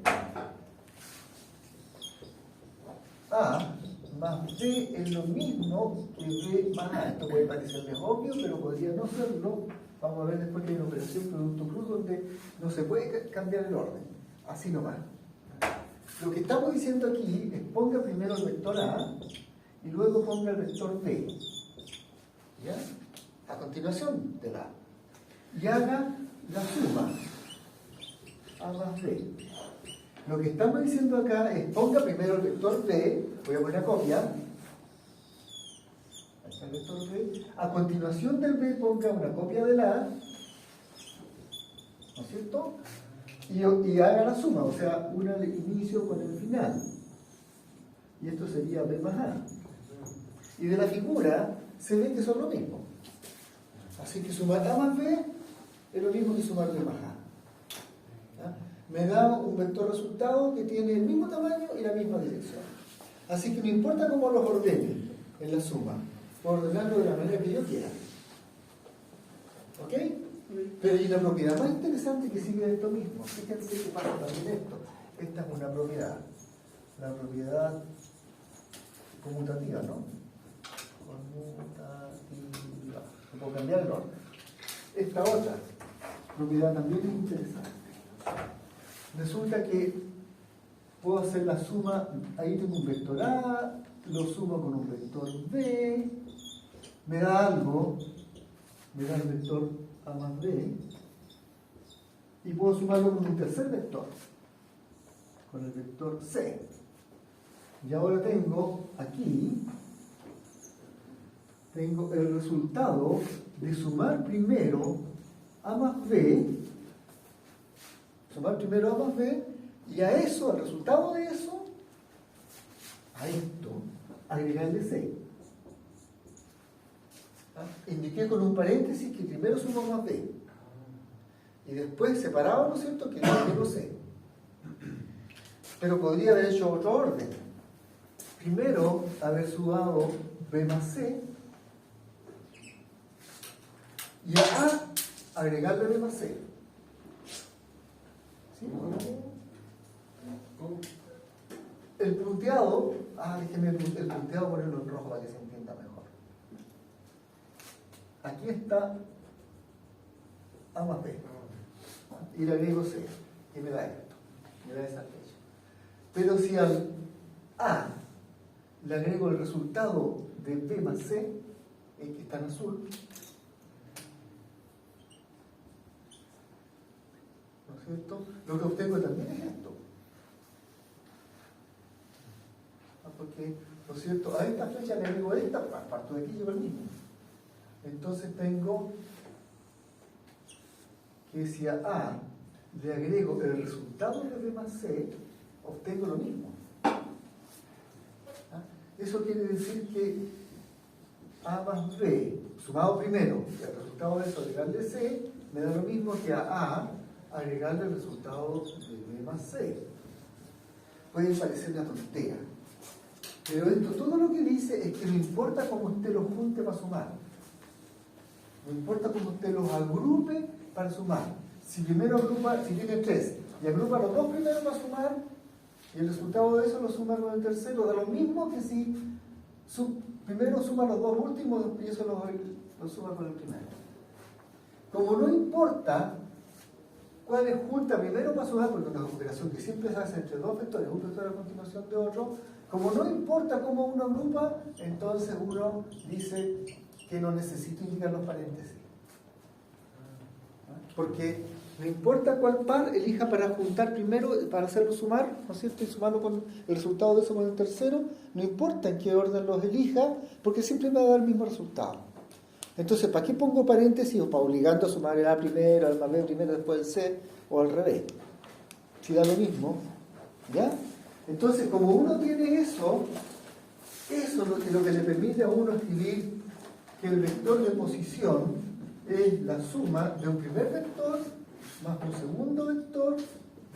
A más B es lo mismo que B más A. Esto puede parecerles obvio, pero podría no serlo. Vamos a ver después que hay una operación producto cruz donde no se puede cambiar el orden. Así nomás. Lo que estamos diciendo aquí es ponga primero el vector A y luego ponga el vector B. ¿Ya? A continuación del A. Y haga la suma A más B. Lo que estamos diciendo acá es ponga primero el vector B, voy a poner una copia. Ahí está el vector B. A continuación del B ponga una copia del A, ¿no es cierto? Y haga la suma, o sea, una de inicio con el final. Y esto sería B más A. Y de la figura se ve que son lo mismo. Así que sumar A más B es lo mismo que sumar B más A. ¿Ya? Me da un vector resultado que tiene el mismo tamaño y la misma dirección. Así que no importa cómo los ordene en la suma, puedo ordenarlo de la manera que yo quiera. ¿Ok? Pero hay una propiedad más interesante que sigue de esto mismo. Fíjense que pasa también esto. Esta es una propiedad. La propiedad conmutativa, ¿no? Conmutativa. No puedo cambiar el orden. Esta otra propiedad también es interesante. Resulta que puedo hacer la suma, ahí tengo un vector A, lo sumo con un vector B, me da algo, me da el vector A más B, y puedo sumarlo con un tercer vector, con el vector C. Y ahora tengo aquí, tengo el resultado de sumar primero A más B, sumar primero A más B, y a eso, al resultado de eso, a esto, agregarle C. ¿Ah? Indiqué con un paréntesis que primero sumo A más B, y después separado, ¿no es cierto?, que le agrego C. Pero podría haber hecho otro orden. Primero haber sumado B más C, y a A agregarle B más C. ¿Sí? ¿Cómo? El punteado, déjeme el punteado ponerlo en rojo para que se entienda mejor. Aquí está A más B. Y le agrego C. Y me da esto. Me da esa flecha. Pero si al A le agrego el resultado de B más C, que está en azul, ¿no es cierto? Lo que obtengo también es esto. Porque, ¿no es cierto?, a esta flecha le agrego esta, parto de aquí y llevo el mismo. Entonces tengo que si a A le agrego el resultado de B más C, obtengo lo mismo. ¿Ah? Eso quiere decir que A más B, sumado primero, y el resultado de eso agregarle C, me da lo mismo que a A agregarle el resultado de B más C. Puede parecer una tontera, pero esto todo lo que dice es que no importa cómo usted los junte para sumar, no importa cómo usted los agrupe para sumar. Si primero agrupa, si tiene 3 y agrupa los dos primeros para sumar, y el resultado de eso lo suma con el tercero, da lo mismo que si primero suma los dos últimos y eso lo suma con el primero. Como no importa ¿Cuál es junta primero para sumar? Porque una operación que siempre se hace entre dos vectores, un vector a continuación de otro, como no importa cómo uno agrupa, entonces uno dice que no necesito indicar los paréntesis. Porque no importa cuál par elija para juntar primero, para hacerlo sumar, ¿no es cierto? Y sumarlo con el resultado de eso con el tercero, no importa en qué orden los elija, porque siempre me va a dar el mismo resultado. Entonces, ¿para qué pongo paréntesis? O para obligando a sumar el A primero, el más B primero, después el C, o al revés. Si da lo mismo, ¿ya? Entonces, como uno tiene eso es lo que le permite a uno escribir que el vector de posición es la suma de un primer vector más un segundo vector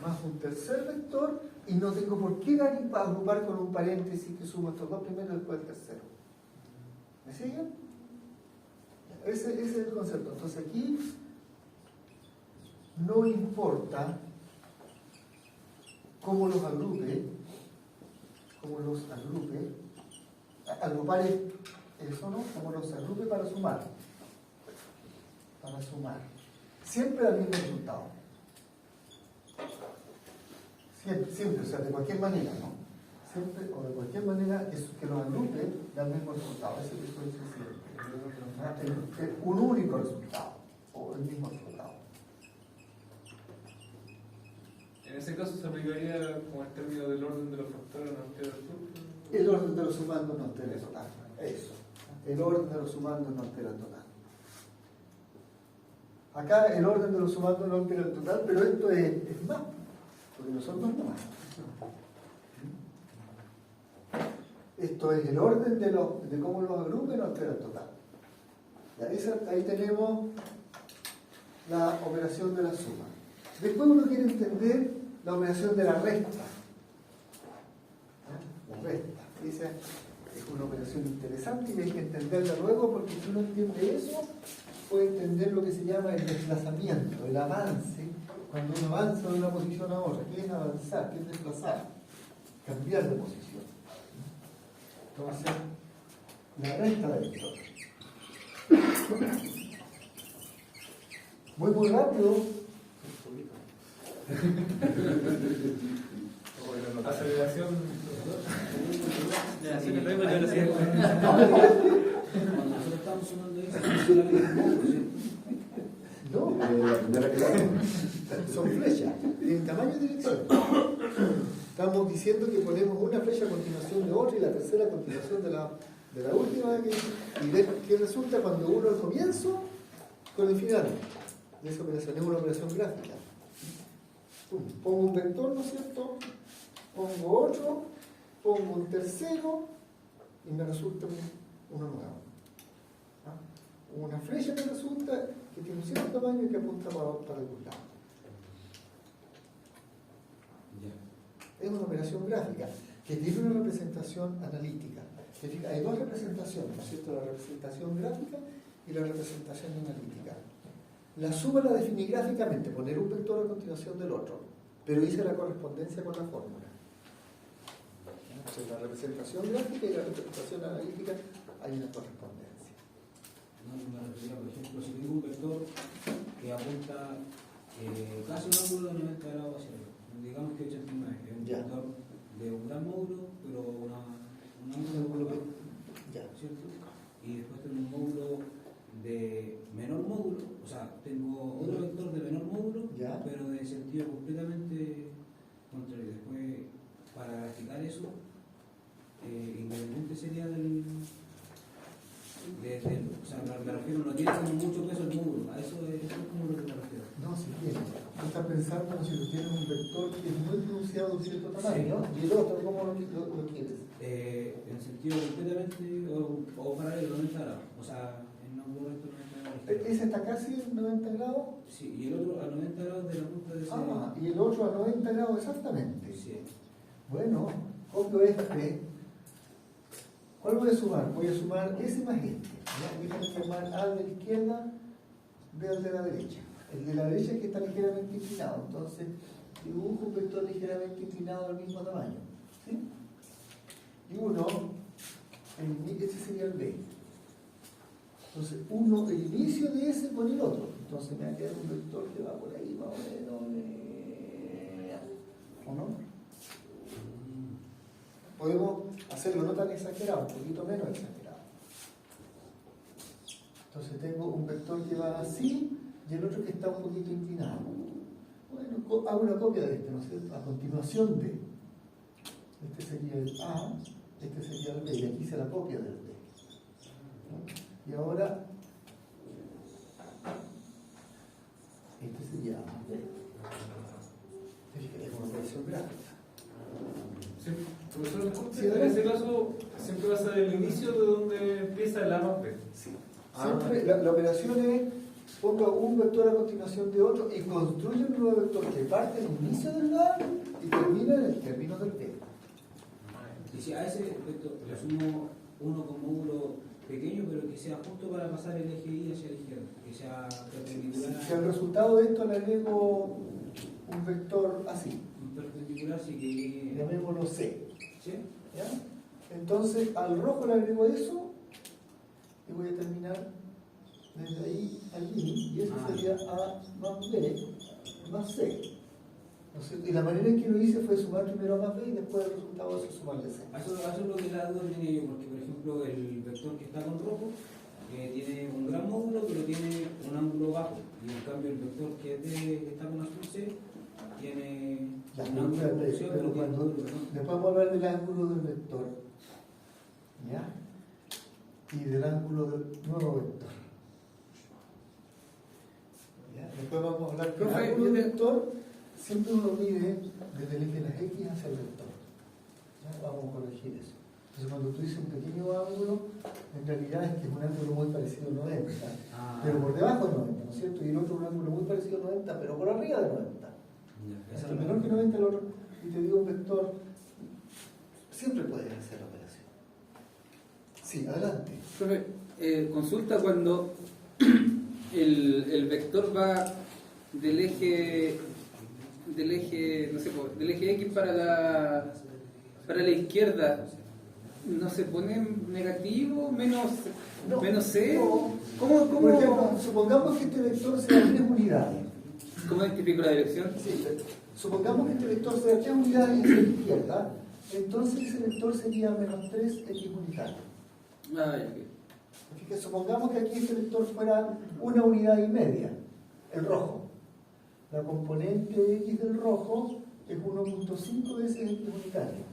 más un tercer vector, y no tengo por qué agrupar con un paréntesis que sumo estos dos primeros y después el tercero. ¿Me siguen? Ese es el concepto. Entonces aquí no importa cómo los agrupe, agrupar es eso, ¿no? Cómo los agrupe para sumar. Siempre da el mismo resultado. Siempre, o sea, de cualquier manera, ¿no? Siempre, o de cualquier manera, que los agrupe da el mismo resultado. Eso es lo que estoy diciendo. Un único resultado, o el mismo resultado. En ese caso se aplicaría como el término del orden de los factores no altera el fruto. El orden de los sumandos no altera el total. Eso. El orden de los sumandos no altera el total. Acá el orden de los sumandos no altera el total, pero esto es más, porque nosotros no más. Esto es el orden de cómo los agrupe no altera el total. Ya, ahí tenemos la operación de la suma. Después uno quiere entender la operación de la resta. La resta. Esa es una operación interesante y hay que entenderla luego, porque si uno entiende eso, puede entender lo que se llama el desplazamiento, el avance, cuando uno avanza de una posición a otra. ¿Qué es avanzar? ¿Qué es desplazar? Cambiar de posición. Entonces, la resta de vectores. Muy rápido. Aceleración. Así que luego de velocidad. Cuando nosotros estamos sumando eso, No, son flechas, en tamaño y dirección. Estamos diciendo que ponemos una flecha a continuación de otra y la tercera a continuación de la última, y ver qué resulta cuando uno al comienzo con el final. Y esa operación es una operación gráfica. Pongo un vector, ¿no es cierto? Pongo otro, pongo un tercero y me resulta uno nuevo. Una flecha me resulta que tiene un cierto tamaño y que apunta para algún lado. Es una operación gráfica que tiene una representación analítica. Hay dos representaciones, ¿no es cierto? La representación gráfica y la representación analítica. La suma la definí gráficamente, poner un vector a continuación del otro, pero hice la correspondencia con la fórmula. Entonces, la representación gráfica y la representación analítica hay una correspondencia. No, me refería, por ejemplo, si tengo un vector que apunta casi un ángulo de 90 grados hacia arriba, digamos que 89, es un vector de un gran módulo, pero un ángulo de ¿cierto? Y después tengo un módulo de menor módulo, o sea, tengo otro vector de menor módulo, pero de sentido completamente contrario. Después, para graficar eso, independiente sería o sea, me refiero, no tiene como mucho peso el módulo, a eso es como lo que me refiero. No, si tiene. Tú estás pensando si tú tienes un vector que es muy pronunciado de un cierto tamaño, ¿no? Y el otro, ¿cómo lo quieres? En sentido completamente o paralelo, 90 grados, o sea, en un ángulo recto 90 grados. ¿Ese está casi en 90 grados? Sí, y el otro a 90 grados de la punta de ese. Y el otro a 90 grados exactamente. Sí. Bueno, copio este. ¿Cuál voy a sumar? Voy a sumar ese más este. Voy a sumar A de la izquierda, B al de la derecha. El de la derecha es que está ligeramente inclinado, entonces dibujo un vector ligeramente inclinado del mismo tamaño. ¿Sí? Y uno, ese sería el B. Entonces, uno, el inicio de ese con el otro. entonces me va a quedar un vector que va por ahí más o menos, ¿o no? Podemos hacerlo no tan exagerado, un poquito menos exagerado. Entonces tengo un vector que va así y el otro que está un poquito inclinado. Bueno, hago una copia de este, ¿no es cierto? A continuación de este sería el A, este sería el B, y aquí hice la copia del B. ¿No? Y ahora este sería A, B. Es una operación gráfica. Sí, profesor, disculpe, Sí, en ese caso siempre va a ser el inicio de donde empieza el A más B. Sí. Siempre la operación es ponga un vector a continuación de otro y construye un nuevo vector que parte del inicio del A y termina en el término del B. Y si a ese vector le asumo uno con módulo pequeño, pero que sea justo para pasar el eje Y hacia la izquierda, que sea perpendicular. Si al resultado de esto le agrego un vector así, Perpendicular, sí que llegue. llamémoslo C. ¿Sí? ¿Ya? Entonces al rojo le agrego eso y voy a terminar desde ahí allí, y eso sería A más B más C. ¿No es cierto? Y la manera en que lo hice fue sumar primero A más B y después el resultado de eso sumarle C. Eso es lo que la duda tenía yo, porque por ejemplo el vector que está con rojo tiene un gran módulo, pero tiene un ángulo bajo, y en cambio el vector que está con azul C tiene Ya, un ángulo de revolución, pero pero tiene cuando módulo, ¿no? después vamos a hablar del ángulo del vector, ¿ya? Y del ángulo del nuevo vector. ¿Ya? Después vamos a hablar del Profe, ángulo del vector, siempre uno mide desde el eje de las X hacia el vector. ¿Ya? Vamos a corregir eso. Entonces cuando tú dices un pequeño ángulo, en realidad es que es un ángulo muy parecido al 90, pero por debajo del 90, ¿no es cierto? Y el otro un ángulo muy parecido al 90, pero por arriba del 90. Esa El es la menor que 90 el otro, y te digo un vector, siempre puedes hacer la operación. Sí, adelante. Profe, consulta cuando el vector va del eje, no sé, del eje X para la izquierda, ¿no se pone negativo, menos C? No. ¿Cómo Por ejemplo, supongamos que este vector sea 3 unidades. identifico la dirección? Sí, supongamos que este vector sea 3 unidades hacia la izquierda, entonces ese vector sería menos 3x unitario. Ah, ya, ok. Así que supongamos que aquí este vector fuera 1,5 unidades, el rojo. La componente x del rojo es 1.5 veces x unitario.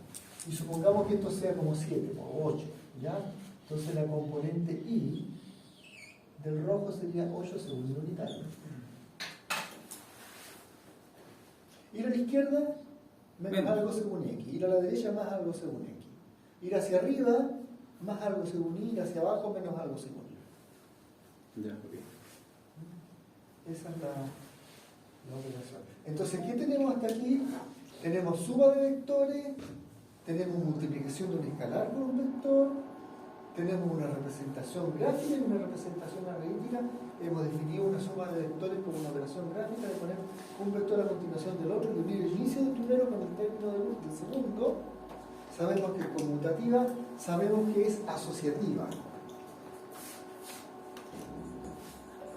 Y supongamos que esto sea como 7 o 8, ¿ya? Entonces la componente y del rojo sería 8 segundos unitarios. Ir a la izquierda, menos algo según x. Ir a la derecha, más algo según x. Ir hacia arriba, más algo según y. Ir hacia abajo, menos algo según y. Ya, ok. Esa es la operación. Entonces, ¿qué tenemos hasta aquí? Tenemos suma de vectores, tenemos multiplicación de un escalar por un vector, tenemos una representación gráfica y una representación analítica. Hemos definido una suma de vectores como una operación gráfica de poner un vector a continuación del otro y unir el inicio del primero con el término del segundo. Sabemos que es conmutativa, sabemos que es asociativa.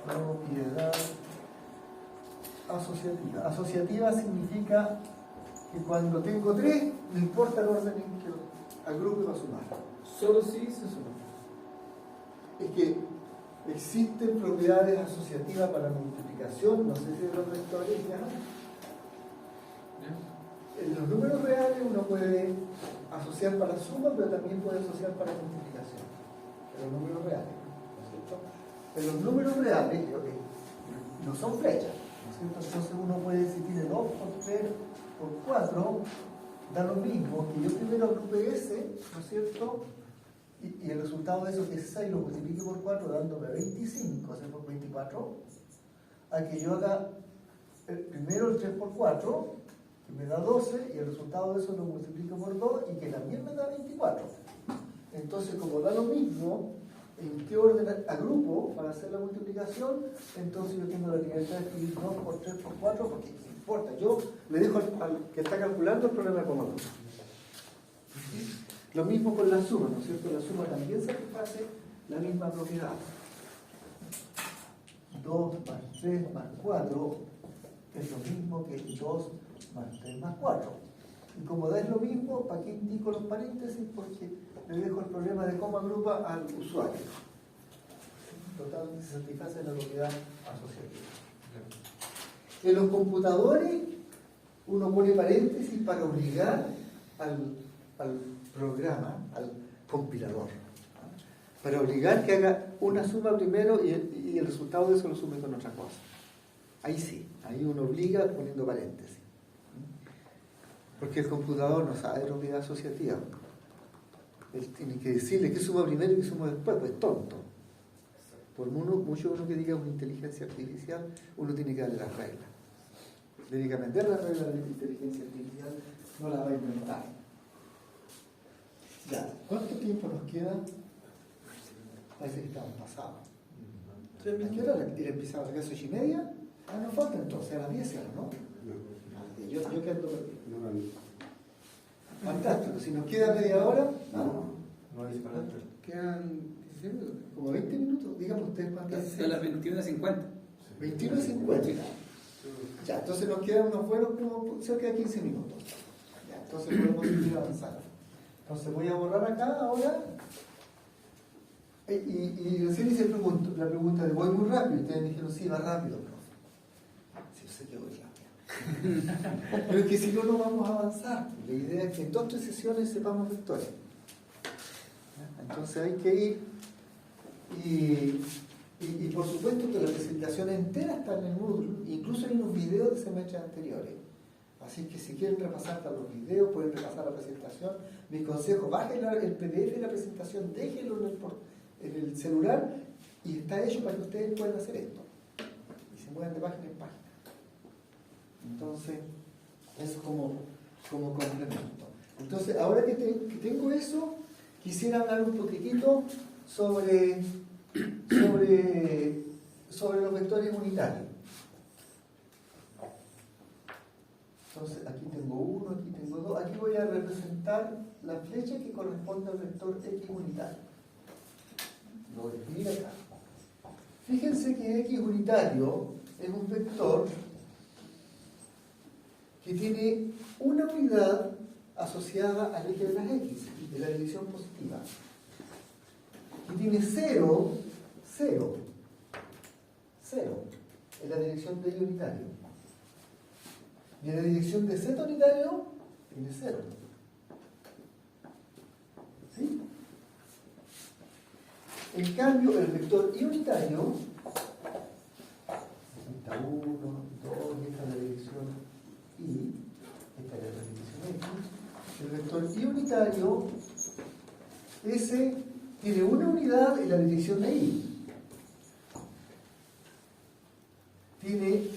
Propiedad asociativa. Asociativa significa que cuando tengo 3, no importa el orden en que agrupe para sumar. Solo si se suma. Es que existen propiedades asociativas para la multiplicación, no sé si de los vectores ya. En los números reales uno puede asociar para suma, pero también puede asociar para multiplicación. En los números reales, ¿no es cierto? En los números reales, no son flechas, ¿no es cierto? Entonces uno puede, si tiene 2 por 3 por 4, da lo mismo, que yo primero agrupe ese, ¿no es cierto? Y el resultado de eso, que es 6, lo multiplique por 4, dándome 25, o sea, por 24, a que yo haga primero el 3 por 4, que me da 12, y el resultado de eso lo multiplico por 2, y que también me da 24. Entonces, como da lo mismo, en qué orden agrupo para hacer la multiplicación, entonces yo tengo la libertad de escribir 2 por 3 por 4, porque no importa, yo le dejo al que está calculando el problema como no. Lo mismo con la suma, ¿no es cierto? La suma también satisface la misma propiedad. 2 más 3 más 4 es lo mismo que 2 más 3 más 4. Y como da es lo mismo, ¿para qué indico los paréntesis? Porque le dejo el problema de cómo agrupa al usuario. Totalmente se satisface la propiedad asociativa. En los computadores uno pone paréntesis para obligar al programa, al compilador, para obligar que haga una suma primero y el resultado de eso lo sume con otra cosa. Ahí sí, ahí uno obliga poniendo paréntesis. Porque el computador no sabe de propiedad asociativa. Él tiene que decirle qué suma primero y qué suma después, pues es tonto. Por mucho uno que diga una inteligencia artificial, uno tiene que darle las reglas. Tiene que aprender las reglas de la inteligencia artificial, no la va a inventar. Ya, ¿cuánto tiempo nos queda? Parece que estamos pasados. ¿A qué hora empezamos? ¿A las 8:30? Ah, no falta entonces, a las 10, ¿no? Yo quedo perdido. Fantástico, si nos queda media hora, No hay disparate. Quedan como 20 minutos, díganme ustedes cuántas. hasta las 21:50. 21:50. Ya, entonces nos quedan unos buenos como cerca de 15 minutos. Ya, entonces podemos seguir avanzando. Entonces voy a borrar acá ahora. Y recién hice la pregunta de voy muy rápido. Ustedes me dijeron, sí, va rápido, profe. Sí, yo sé que voy rápido. Pero es que si no, no vamos a avanzar. La idea es que en 2 o 3 sesiones sepamos vectores. Entonces hay que ir y por supuesto que la presentación entera está en el Moodle, incluso hay unos videos de semestres anteriores. Así que si quieren repasar los videos, pueden repasar la presentación. Mi consejo, bajen el PDF de la presentación, déjenlo en el celular y está hecho para que ustedes puedan hacer esto. Y se muevan de página en página. Entonces, eso como complemento. Entonces, ahora que tengo eso, quisiera hablar un poquitito sobre los vectores unitarios. Entonces, aquí tengo 1, aquí tengo 2. Aquí voy a representar la flecha que corresponde al vector X unitario. Lo voy a escribir acá. Fíjense que X unitario es un vector que tiene una unidad asociada al eje de las X, de la división positiva. Y tiene 0 en la dirección de Y unitario. Y en la dirección de Z unitario tiene 0. ¿Sí? En cambio, el vector Y unitario, está 1, 2, esta es la dirección Y, esta es la dirección X. El vector Y unitario, ese tiene una unidad en la dirección de Y. Tiene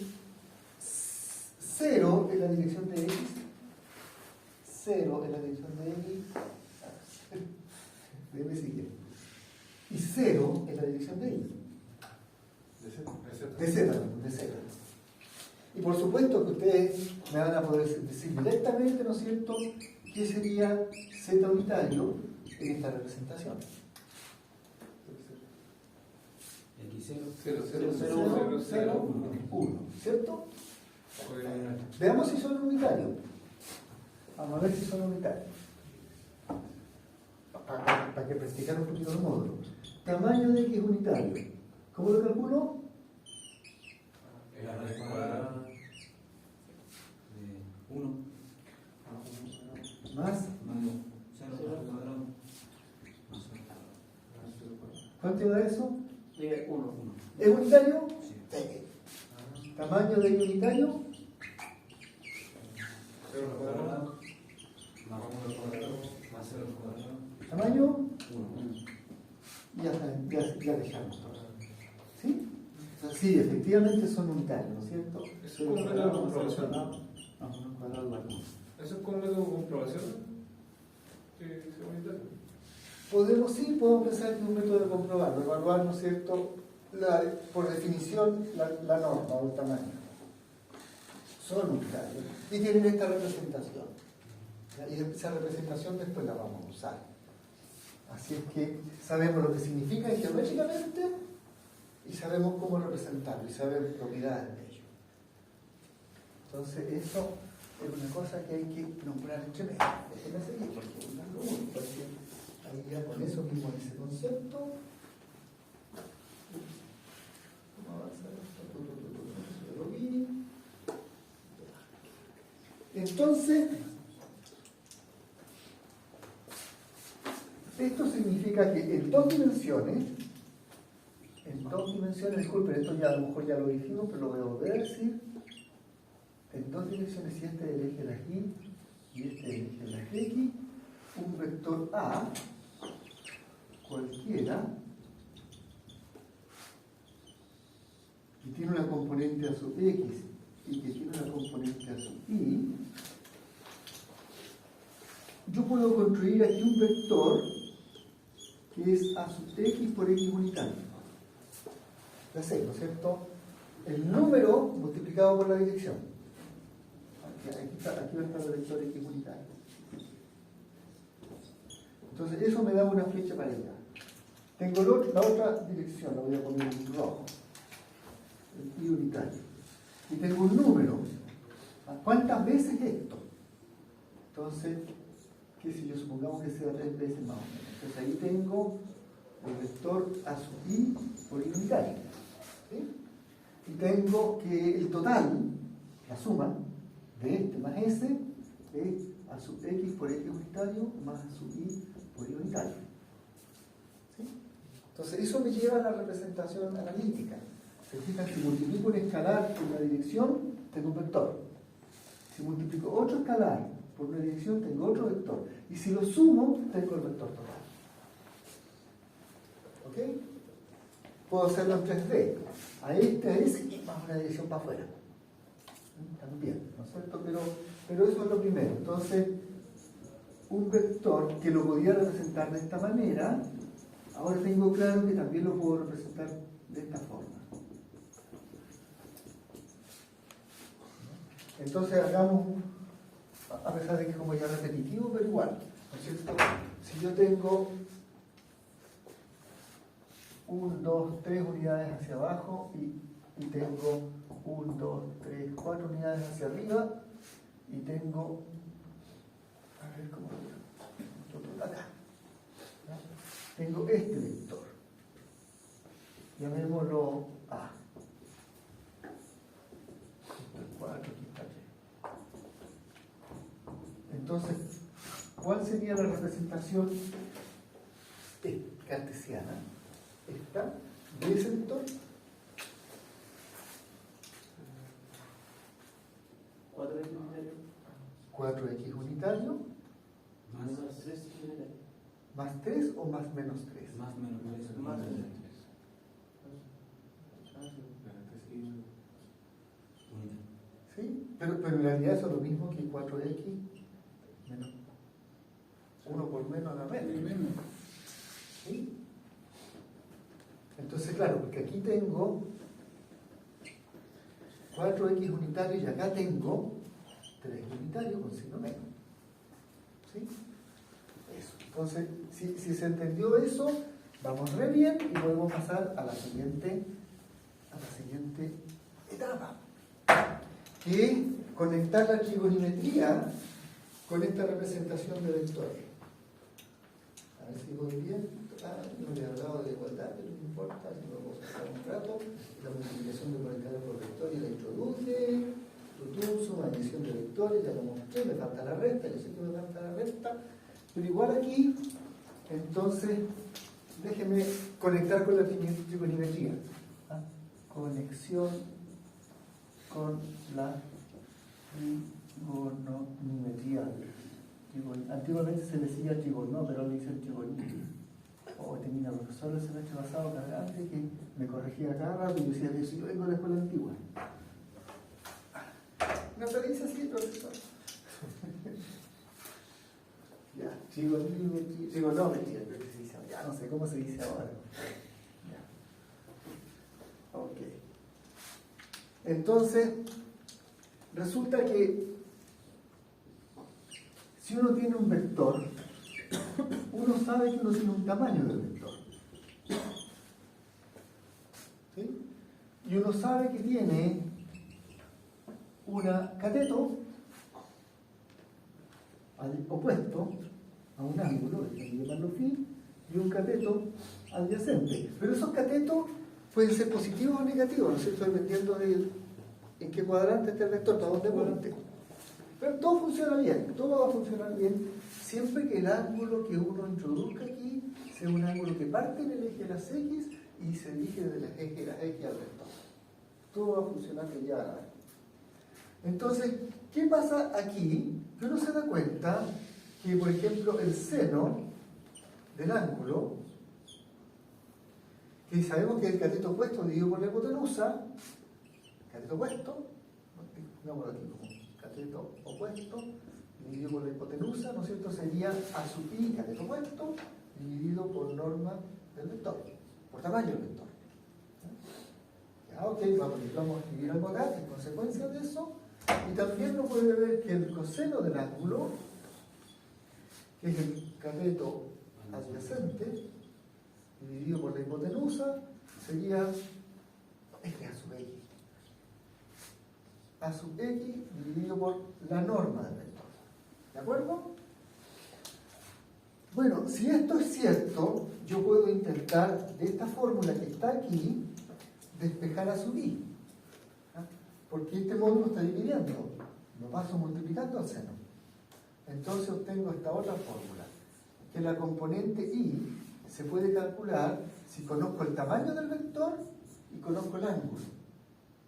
0 en la dirección de X. 0 en la dirección de X. Debe seguir. Y 0 en la dirección de Y. De Z. Y por supuesto que ustedes me van a poder decir directamente, ¿no es cierto?, qué sería Z unitario en esta representación. X0, 1, ¿cierto? Veamos si son unitarios. Vamos a ver si son unitarios. Para que practicar un poquito el módulo. Tamaño de X unitario. ¿Cómo lo calculo? La raíz cuadrada de 1 Más 0 al cuadrado más 0 al cuadrado. ¿cuánto da eso? 1. ¿Es unitario? Sí. ¿Tamaño de Y unitario? 0 al cuadrado, Más 1 al cuadrado más 0 al cuadrado. ¿Tamaño? 1. Ya dejamos todo. ¿Sí? Sí, efectivamente son unitarios, ¿no es cierto? Eso es como un método de comprobación. Más 1 al cuadrado más 1. ¿Eso es como un método de comprobación? Que sea unitario. Podemos pensar que es un método de comprobarlo, evaluar, ¿no es cierto?, por definición, la norma o el tamaño. Son unitarios y tienen esta representación. Y esa representación después la vamos a usar. Así es que sabemos lo que significa geométricamente y sabemos cómo representarlo y sabemos propiedades de ello. Entonces eso es una cosa que hay que nombrar entre medio. Déjenme seguir porque es lo único, porque ahí ya con eso mismo ese concepto. ¿Cómo avanza esto? Lo vi. Entonces, esto significa que en dos dimensiones, disculpen, esto ya a lo mejor ya lo dijimos, pero lo voy a volver a decir, en dos direcciones, si este es el eje de las y este es el eje de las x, un vector A, cualquiera, que tiene una componente a su x y que tiene una componente a su y, yo puedo construir aquí un vector que es a sub x por x unitario. Ya sé, ¿no es cierto? El número multiplicado por la dirección. Aquí va a estar el vector x unitario. Entonces eso me da una flecha para allá. Tengo la otra dirección, la voy a poner en rojo. El y unitario. Y tengo un número. ¿Cuántas veces esto? Entonces, qué sé yo, supongamos que sea 3 veces más o menos. Entonces ahí tengo el vector a sub y por y unitario. ¿Sí? Y tengo que el total, la suma de este más ese, es a sub x por x unitario más a sub y por y unitario. ¿Sí? Entonces eso me lleva a la representación analítica. Se fijan, si multiplico un escalar por una dirección, tengo un vector. Si multiplico otro escalar por una dirección, tengo otro vector. Y si lo sumo, tengo el vector total. ¿Ok? Puedo hacerlo en 3D. A este, a ese y más una dirección para afuera. También, ¿no es cierto? Pero eso es lo primero. Entonces, un vector que lo podía representar de esta manera, ahora tengo claro que también lo puedo representar de esta forma. Entonces hagamos, a pesar de que es como ya repetitivo, pero igual, ¿no es cierto? Si yo tengo 1, 2, 3 unidades hacia abajo y tengo 1, 2, 3, 4 unidades hacia arriba y tengo, a ver cómo acá, ¿no? Tengo este vector, llamémoslo A. 4, aquí está Y. Entonces, ¿cuál sería la representación cartesiana? Esta, de ese vector. 4x unitario. 4x unitario. Más 3 unitario. ¿Más 3 o más menos 3? Más o menos 3. Más menos 3. ¿Sí? Pero en realidad eso es lo mismo que 4x menos 1 por menos a la menos. ¿Sí? Entonces, claro, porque aquí tengo 4x unitario y acá tengo 3 unitario con signo menos. ¿Sí? Eso. Entonces, si se entendió eso, vamos re bien y podemos pasar a la siguiente etapa, que es conectar la trigonometría con esta representación de vectores. A ver si voy bien. No le he hablado de igualdad, pero no importa, si lo puedo sacar un rato. La multiplicación de conectores por vectores la introduce, suma, adición de vectores, ya lo mostré, me falta la resta, yo sé que me falta la resta, pero igual aquí, entonces, déjenme conectar con la trigonometría. ¿Ah? Conexión con la trigonometría. Antiguamente se decía trigonó, pero ahora le dicen trigonometría. Tenía un profesor el semestre pasado cargante que me corregía cada rato y yo decía, si yo vengo de la escuela antigua. No se dice así, profesor. Ya, trigonometría, creo que se dice, ya no sé cómo se dice ahora. Ya. Ok. Entonces, resulta que si uno tiene un vector, uno sabe que uno tiene un tamaño del vector. ¿Sí? y uno sabe que tiene una cateto opuesto a un ángulo, hay que llamarlo phi, y un cateto adyacente. Pero esos catetos pueden ser positivos o negativos, ¿no es cierto? Dependiendo de en qué cuadrante está el vector, para dónde apunte. Pero todo funciona bien, todo va a funcionar bien, siempre que el ángulo que uno introduzca aquí sea un ángulo que parte en el eje de las X y se dirige desde el eje de las X al vector. Todo va a funcionar que ya a la vez. Entonces, ¿qué pasa aquí? Que uno se da cuenta que, por ejemplo, el seno del ángulo, que sabemos que el cateto opuesto dividido por la hipotenusa, cateto opuesto, pongámoslo aquí como cateto opuesto, dividido por la hipotenusa, ¿no es cierto? Sería a sub i cateto opuesto, dividido por norma del vector, por tamaño del vector. Ya, ok, vamos a escribir algo acá, en consecuencia de eso, y también uno puede ver que el coseno del ángulo, que es el cateto adyacente, dividido por la hipotenusa, sería este a sub x. A sub x dividido por la norma del vector. ¿De acuerdo? Bueno, si esto es cierto, yo puedo intentar de esta fórmula que está aquí, despejar a sub i. ¿Ah? Porque este módulo está dividiendo. Lo paso multiplicando al seno. Entonces obtengo esta otra fórmula, que la componente i se puede calcular si conozco el tamaño del vector y conozco el ángulo.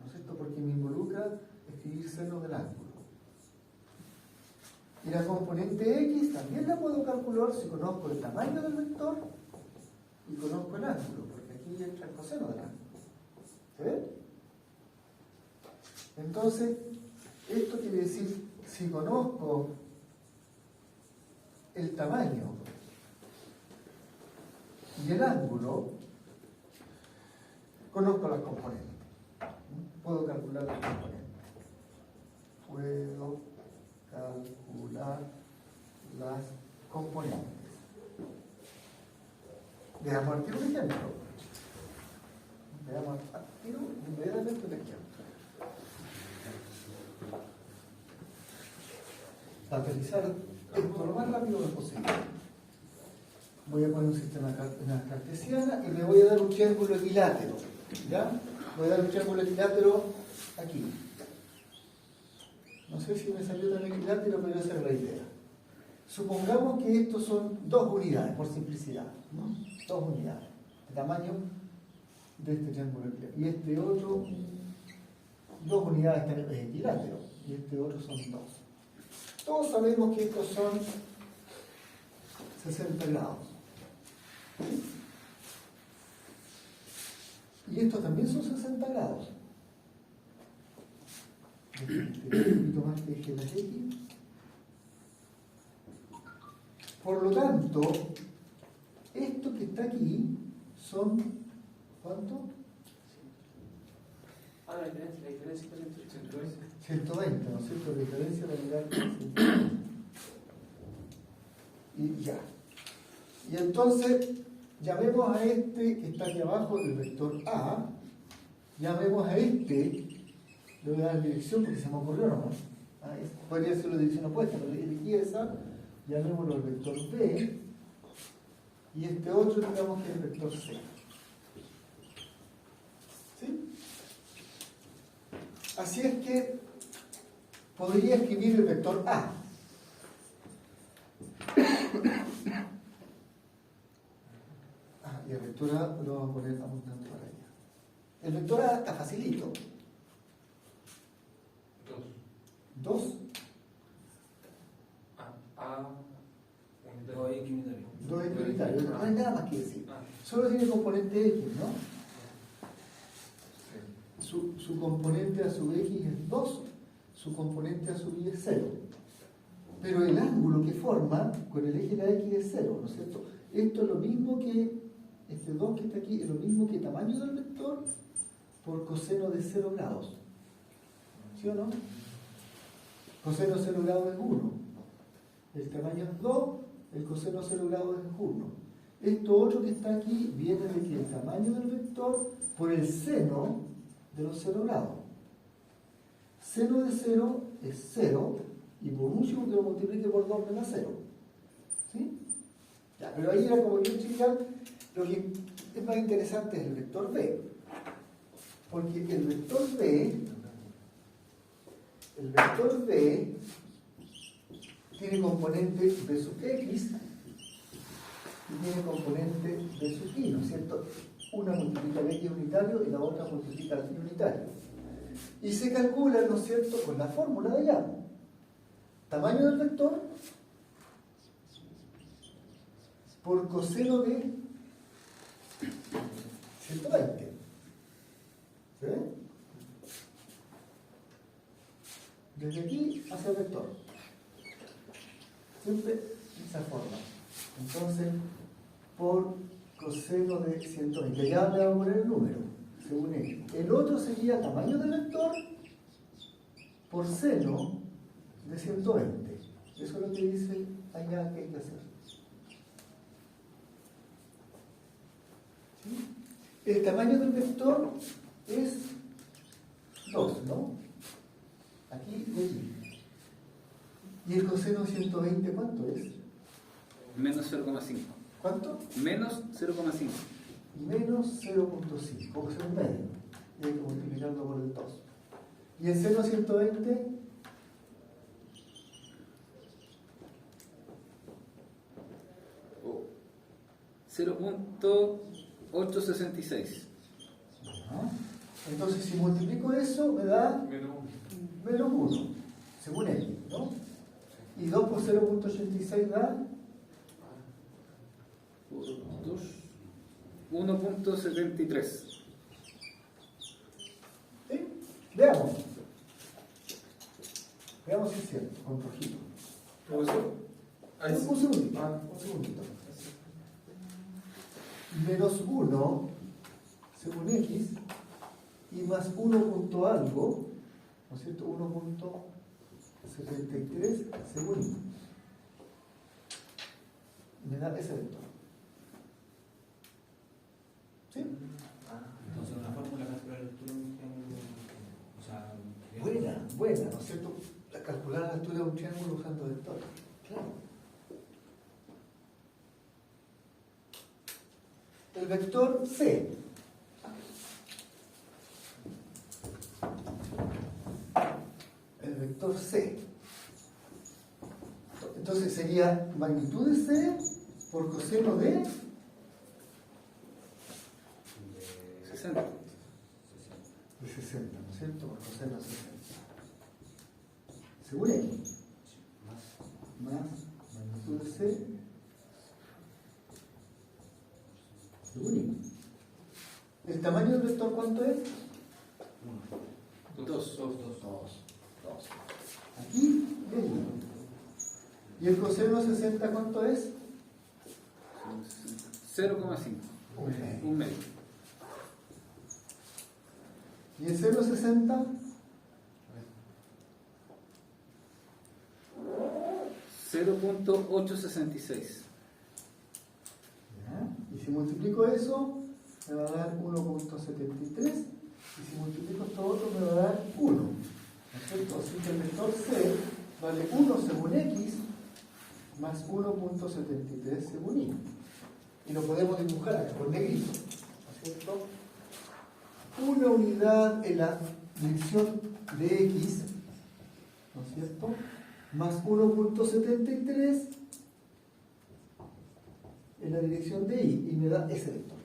¿No es cierto? Porque me involucra escribir seno del ángulo. Y la componente x también la puedo calcular si conozco el tamaño del vector y conozco el ángulo, porque aquí entra el coseno del ángulo. ¿Se ve? Entonces, esto quiere decir, si conozco el tamaño y el ángulo, conozco las componentes. Puedo calcular las componentes. Puedo calcular las componentes. Veamos al tiro un ejemplo. Veamos al tiro inmediatamente un ejemplo. Para realizar esto lo más rápido posible. Voy a poner un sistema una cartesiana y me voy a dar un triángulo equilátero. ¿Ya? Voy a dar un triángulo equilátero aquí. No sé si me salió tan equilátero, pero esa es la idea. Supongamos que estos son dos unidades, por simplicidad, ¿no? Dos unidades. El tamaño de este triángulo equilátero. Y este otro, dos unidades están equilátero. Y este otro son dos. Todos sabemos que estos son 60 grados. Y estos también son 60 grados. Un poquito más que eje de las X. Por lo tanto, esto que está aquí son, ¿cuánto? La diferencia está entre 120, ¿no es cierto? La diferencia de la unidad 120. Y ya. Y entonces, llamemos a este que está aquí abajo el vector A, llamemos a este, le voy a dar dirección porque se me ocurrió nomás. Podría ser la dirección opuesta, pero elegí esa, llamémoslo el vector B, y este otro digamos que es el vector C. ¿Sí? Así es que podría escribir el vector A. Y el vector A lo vamos a poner apuntando para allá. El vector A está facilito. 2. Dos X unitario. 2 es unitario. No hay nada más que decir. Solo tiene componente X, ¿no? Su componente a su X es 2, su componente a su Y es 0. Pero el ángulo que forma con el eje de la X es 0, ¿no es cierto? Esto es lo mismo que, este 2 que está aquí, es lo mismo que tamaño del vector por coseno de 0 grados. ¿Sí o no? Coseno de 0 grados es 1. El tamaño es 2, el coseno de 0 grados es 1. Esto otro que está aquí viene de que el tamaño del vector por el seno de los 0 grados. Seno de 0 es 0 y por un segundo lo multiplique por 2 me da 0. ¿Sí? Ya, pero ahí era como yo explicar, lo que es más interesante es el vector B. Porque el vector B tiene componente B sub X y tiene componente B sub Y, ¿no es cierto? Una multiplica el X unitario y la otra multiplica el Y unitario. Y se calcula, ¿no es cierto?, con la fórmula de allá. Tamaño del vector por coseno de 120. ¿Se ve? Desde aquí hacia el vector. Siempre de esa forma. Entonces, por coseno de 120. Ya le vamos a poner el número, según él. El otro sería tamaño del vector por seno de 120. Eso es lo que dice allá que hay que hacer. ¿Sí? El tamaño del vector es 2, ¿no? Aquí y aquí. ¿Y el coseno de 120 cuánto es? Menos 0,5. ¿Cuánto? Menos 0,5. Menos 0.5, porque es un medio. Y hay que multiplicarlo por el 2. ¿Y el seno de 120? Oh. 0.866. Ajá. Entonces, si multiplico eso, me da menos 1, según él, ¿no? Y 2 por 0.86 da 1.73. ¿Sí? Veamos. Veamos si es cierto, con rojito. Profesor, Un segundito. Un segundito. Menos 1, según X, y más 1 punto algo, ¿no es cierto? 1.73 según Y. Me da ese vector. ¿Sí? Entonces, una fórmula para calcular el altura de un triángulo. O sea, Buena, ¿no es cierto? Calcular la altura de un triángulo usando vectores. Claro. El vector C. El vector C. Entonces sería magnitud de C por coseno de 60. de 60, ¿no es cierto? Por coseno de 60. Según X. Más magnitud de C según Y. ¿El tamaño del vector cuánto es? 2. Aquí y allí. ¿Y el coseno de 60 cuánto es? 0,5. Un medio. ¿Y el seno de 60? 0.866. Y si multiplico eso, me va a dar 1.73. Y si multiplico esto otro, me va a dar 1. ¿No es cierto? Así que el vector C vale 1 según X más 1.73 según Y. Y lo podemos dibujar acá con negrito. ¿No es cierto? Una unidad en la dirección de X, ¿no es cierto? Más 1.73 en la dirección de Y, y me da ese vector.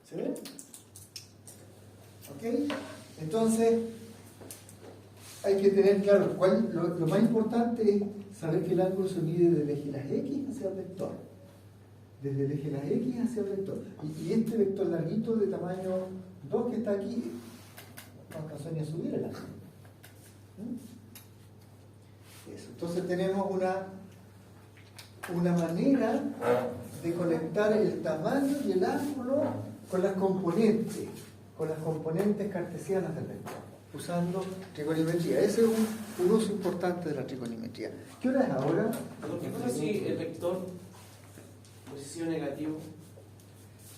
¿Se ve? ¿Ok? Entonces, hay que tener claro, lo más importante es saber que el ángulo se mide desde el eje de las X hacia el vector. Desde el eje de las X hacia el vector. Y este vector larguito de tamaño 2 que está aquí, no alcanzó ni a subir el ángulo. Eso. Entonces tenemos una manera de conectar el tamaño y el ángulo con las componentes cartesianas del vector, usando trigonometría. Ese es un uso importante de la trigonometría. ¿Qué hora es ahora? ¿Qué pasa si el vector positivo negativo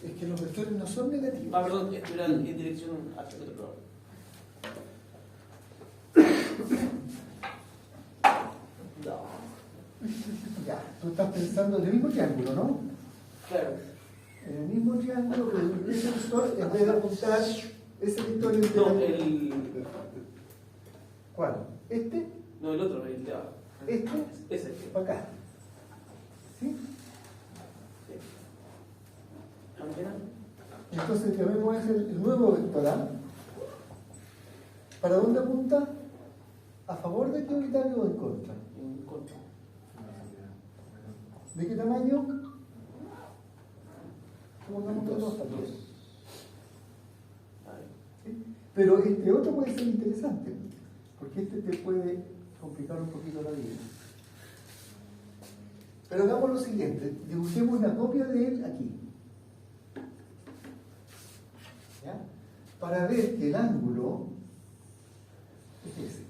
Es que los vectores no son negativos. Ah, perdón, era en dirección hacia el otro lado. Ya, tú estás pensando en el mismo triángulo, ¿no? Claro. En el mismo triángulo, pero ese vector, en vez de apuntar ese vector en No, el. ¿Cuál? ¿Este? No, el otro, el de abajo. ¿Este? Ese. Para acá. ¿Sí? ¿Antena? Entonces llamemos ese el nuevo vector A. ¿Para dónde apunta? ¿A favor de qué unitario o en contra? En contra. ¿De qué tamaño? Supongamos que 2 también. ¿Sí? Pero este otro puede ser interesante, porque este te puede complicar un poquito la vida. Pero hagamos lo siguiente, dibujemos una copia de él aquí. ¿Ya? Para ver que el ángulo es ese.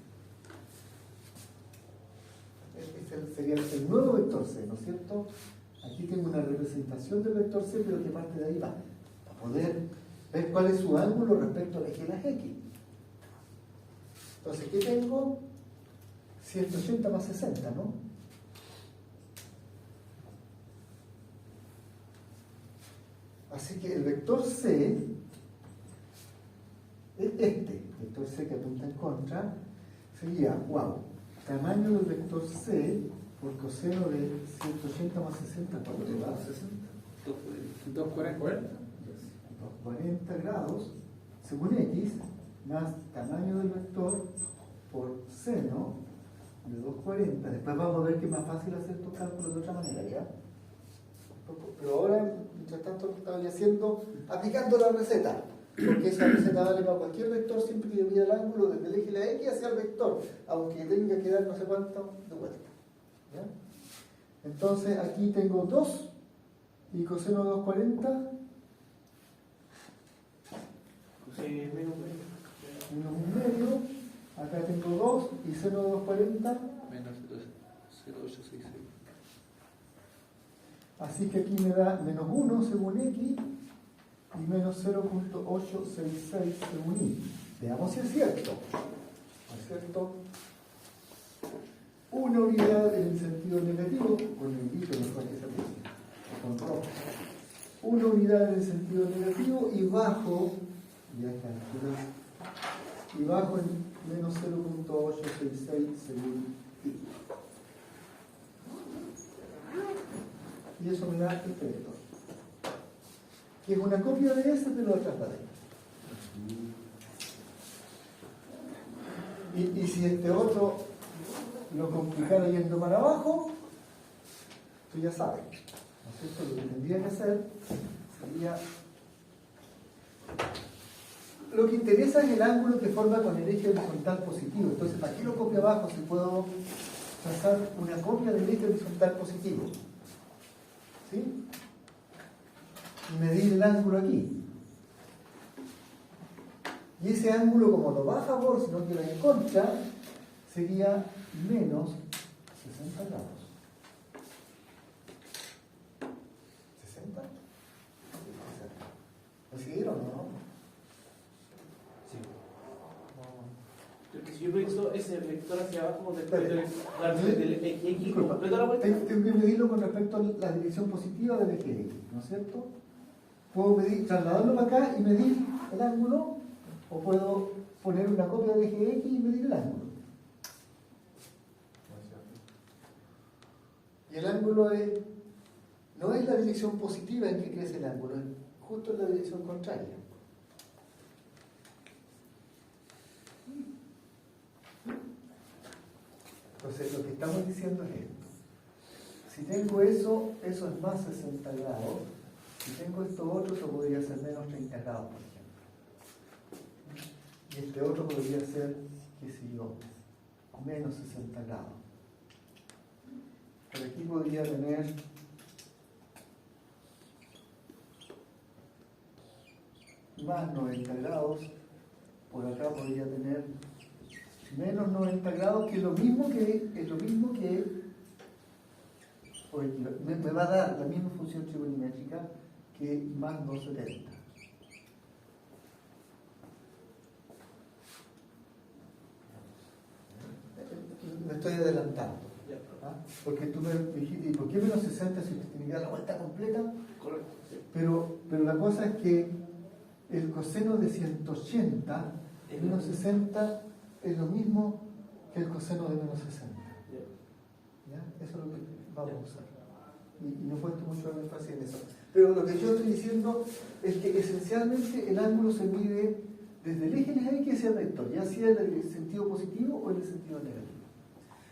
Este sería el nuevo vector C, ¿no es cierto? Aquí tengo una representación del vector C, pero que parte de ahí va, para poder ver cuál es su ángulo respecto al eje de las X. Entonces, ¿qué tengo? 180 más 60, ¿no? Así que el vector C es este, vector C que apunta en contra, sería, wow, tamaño del vector C por coseno de 180 más 60, ¿cuánto te va? 240. 40 grados, según X, más tamaño del vector por seno de 240. Después vamos a ver que es más fácil hacer estos cálculos de otra manera, ¿ya? Pero ahora, mientras tanto, estoy aplicando la receta, porque esa receta vale para cualquier vector siempre que yo mida el ángulo desde el eje de la X hacia el vector, aunque tenga que dar no sé cuánto de vuelta. ¿Ya? Entonces, aquí tengo 2 y coseno de 240 Menos menos 1/2, acá tengo 2 y seno de 240, Menos 0,866. así que aquí me da menos 1 según X y menos 0.866 según Y. Veamos si es cierto. ¿No es cierto? Una unidad en el sentido negativo, con negrito mejor que esa con rojo. Una unidad en el sentido negativo y bajo, ya está, y bajo en menos 0.866 según Y. Y eso me da este vector, que es una copia de ese, pero lo trasladé. Y si este otro lo complicara yendo para abajo, tú ya sabes, ¿no es cierto? Lo que tendría que hacer sería... Lo que interesa es el ángulo que forma con el eje horizontal positivo. Entonces, ¿para qué lo copio abajo si puedo trazar una copia del eje horizontal positivo? ¿Sí? Y medir el ángulo aquí. Y ese ángulo, como no va a favor, sino que va en contra, sería menos 60 grados. ¿60? ¿Lo siguieron o no? Porque si yo proyecto ese vector hacia abajo, después Espera. del X Disculpa, completo la vuelta. tengo que medirlo con respecto a la dirección positiva del eje X, ¿no es cierto? Puedo trasladarlo para acá y medir el ángulo, o puedo poner una copia del eje X y medir el ángulo. Y el ángulo no es la dirección positiva en que crece el ángulo, es justo en la dirección contraria. Entonces, lo que estamos diciendo es esto. Si tengo eso es más 60 grados. Si tengo esto otro, eso podría ser menos 30 grados, por ejemplo. Y este otro podría ser, qué sé yo, menos 60 grados. Por aquí podría tener más 90 grados. Por acá podría tener menos 90 grados, que es lo mismo que me va a dar la misma función trigonométrica que más 270. Me estoy adelantando. ¿Ah? Porque tú me dijiste, ¿y por qué menos 60 si tiene que dar la vuelta completa? Correcto. Pero la cosa es que el coseno de 180 de menos 60 es lo mismo que el coseno de menos 60. ¿Ya? Eso es lo que vamos a usar. Y no he puesto mucho énfasis en eso. Pero lo que yo estoy diciendo es que esencialmente el ángulo se mide desde el eje lineal que sea recto, ya sea en el sentido positivo o en el sentido negativo.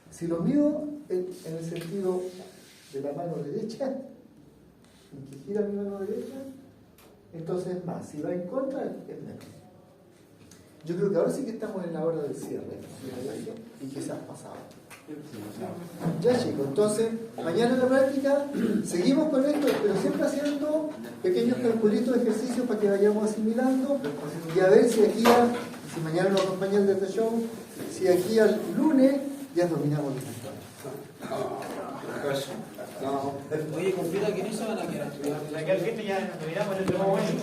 Si lo mido en el sentido de la mano derecha, en que gira mi mano derecha, entonces es más. Si va en contra, es menos. Yo creo que ahora sí que estamos en la hora del cierre y que se han pasado. Ya chicos, entonces mañana en la práctica seguimos con esto, pero siempre haciendo pequeños calculitos de ejercicios para que vayamos asimilando y a ver si si mañana nos acompaña el Delta Show, si aquí al lunes ya dominamos los factores. Oye, completa que en eso van a quedar. La que al fin ya nos miramos en el nuevo año.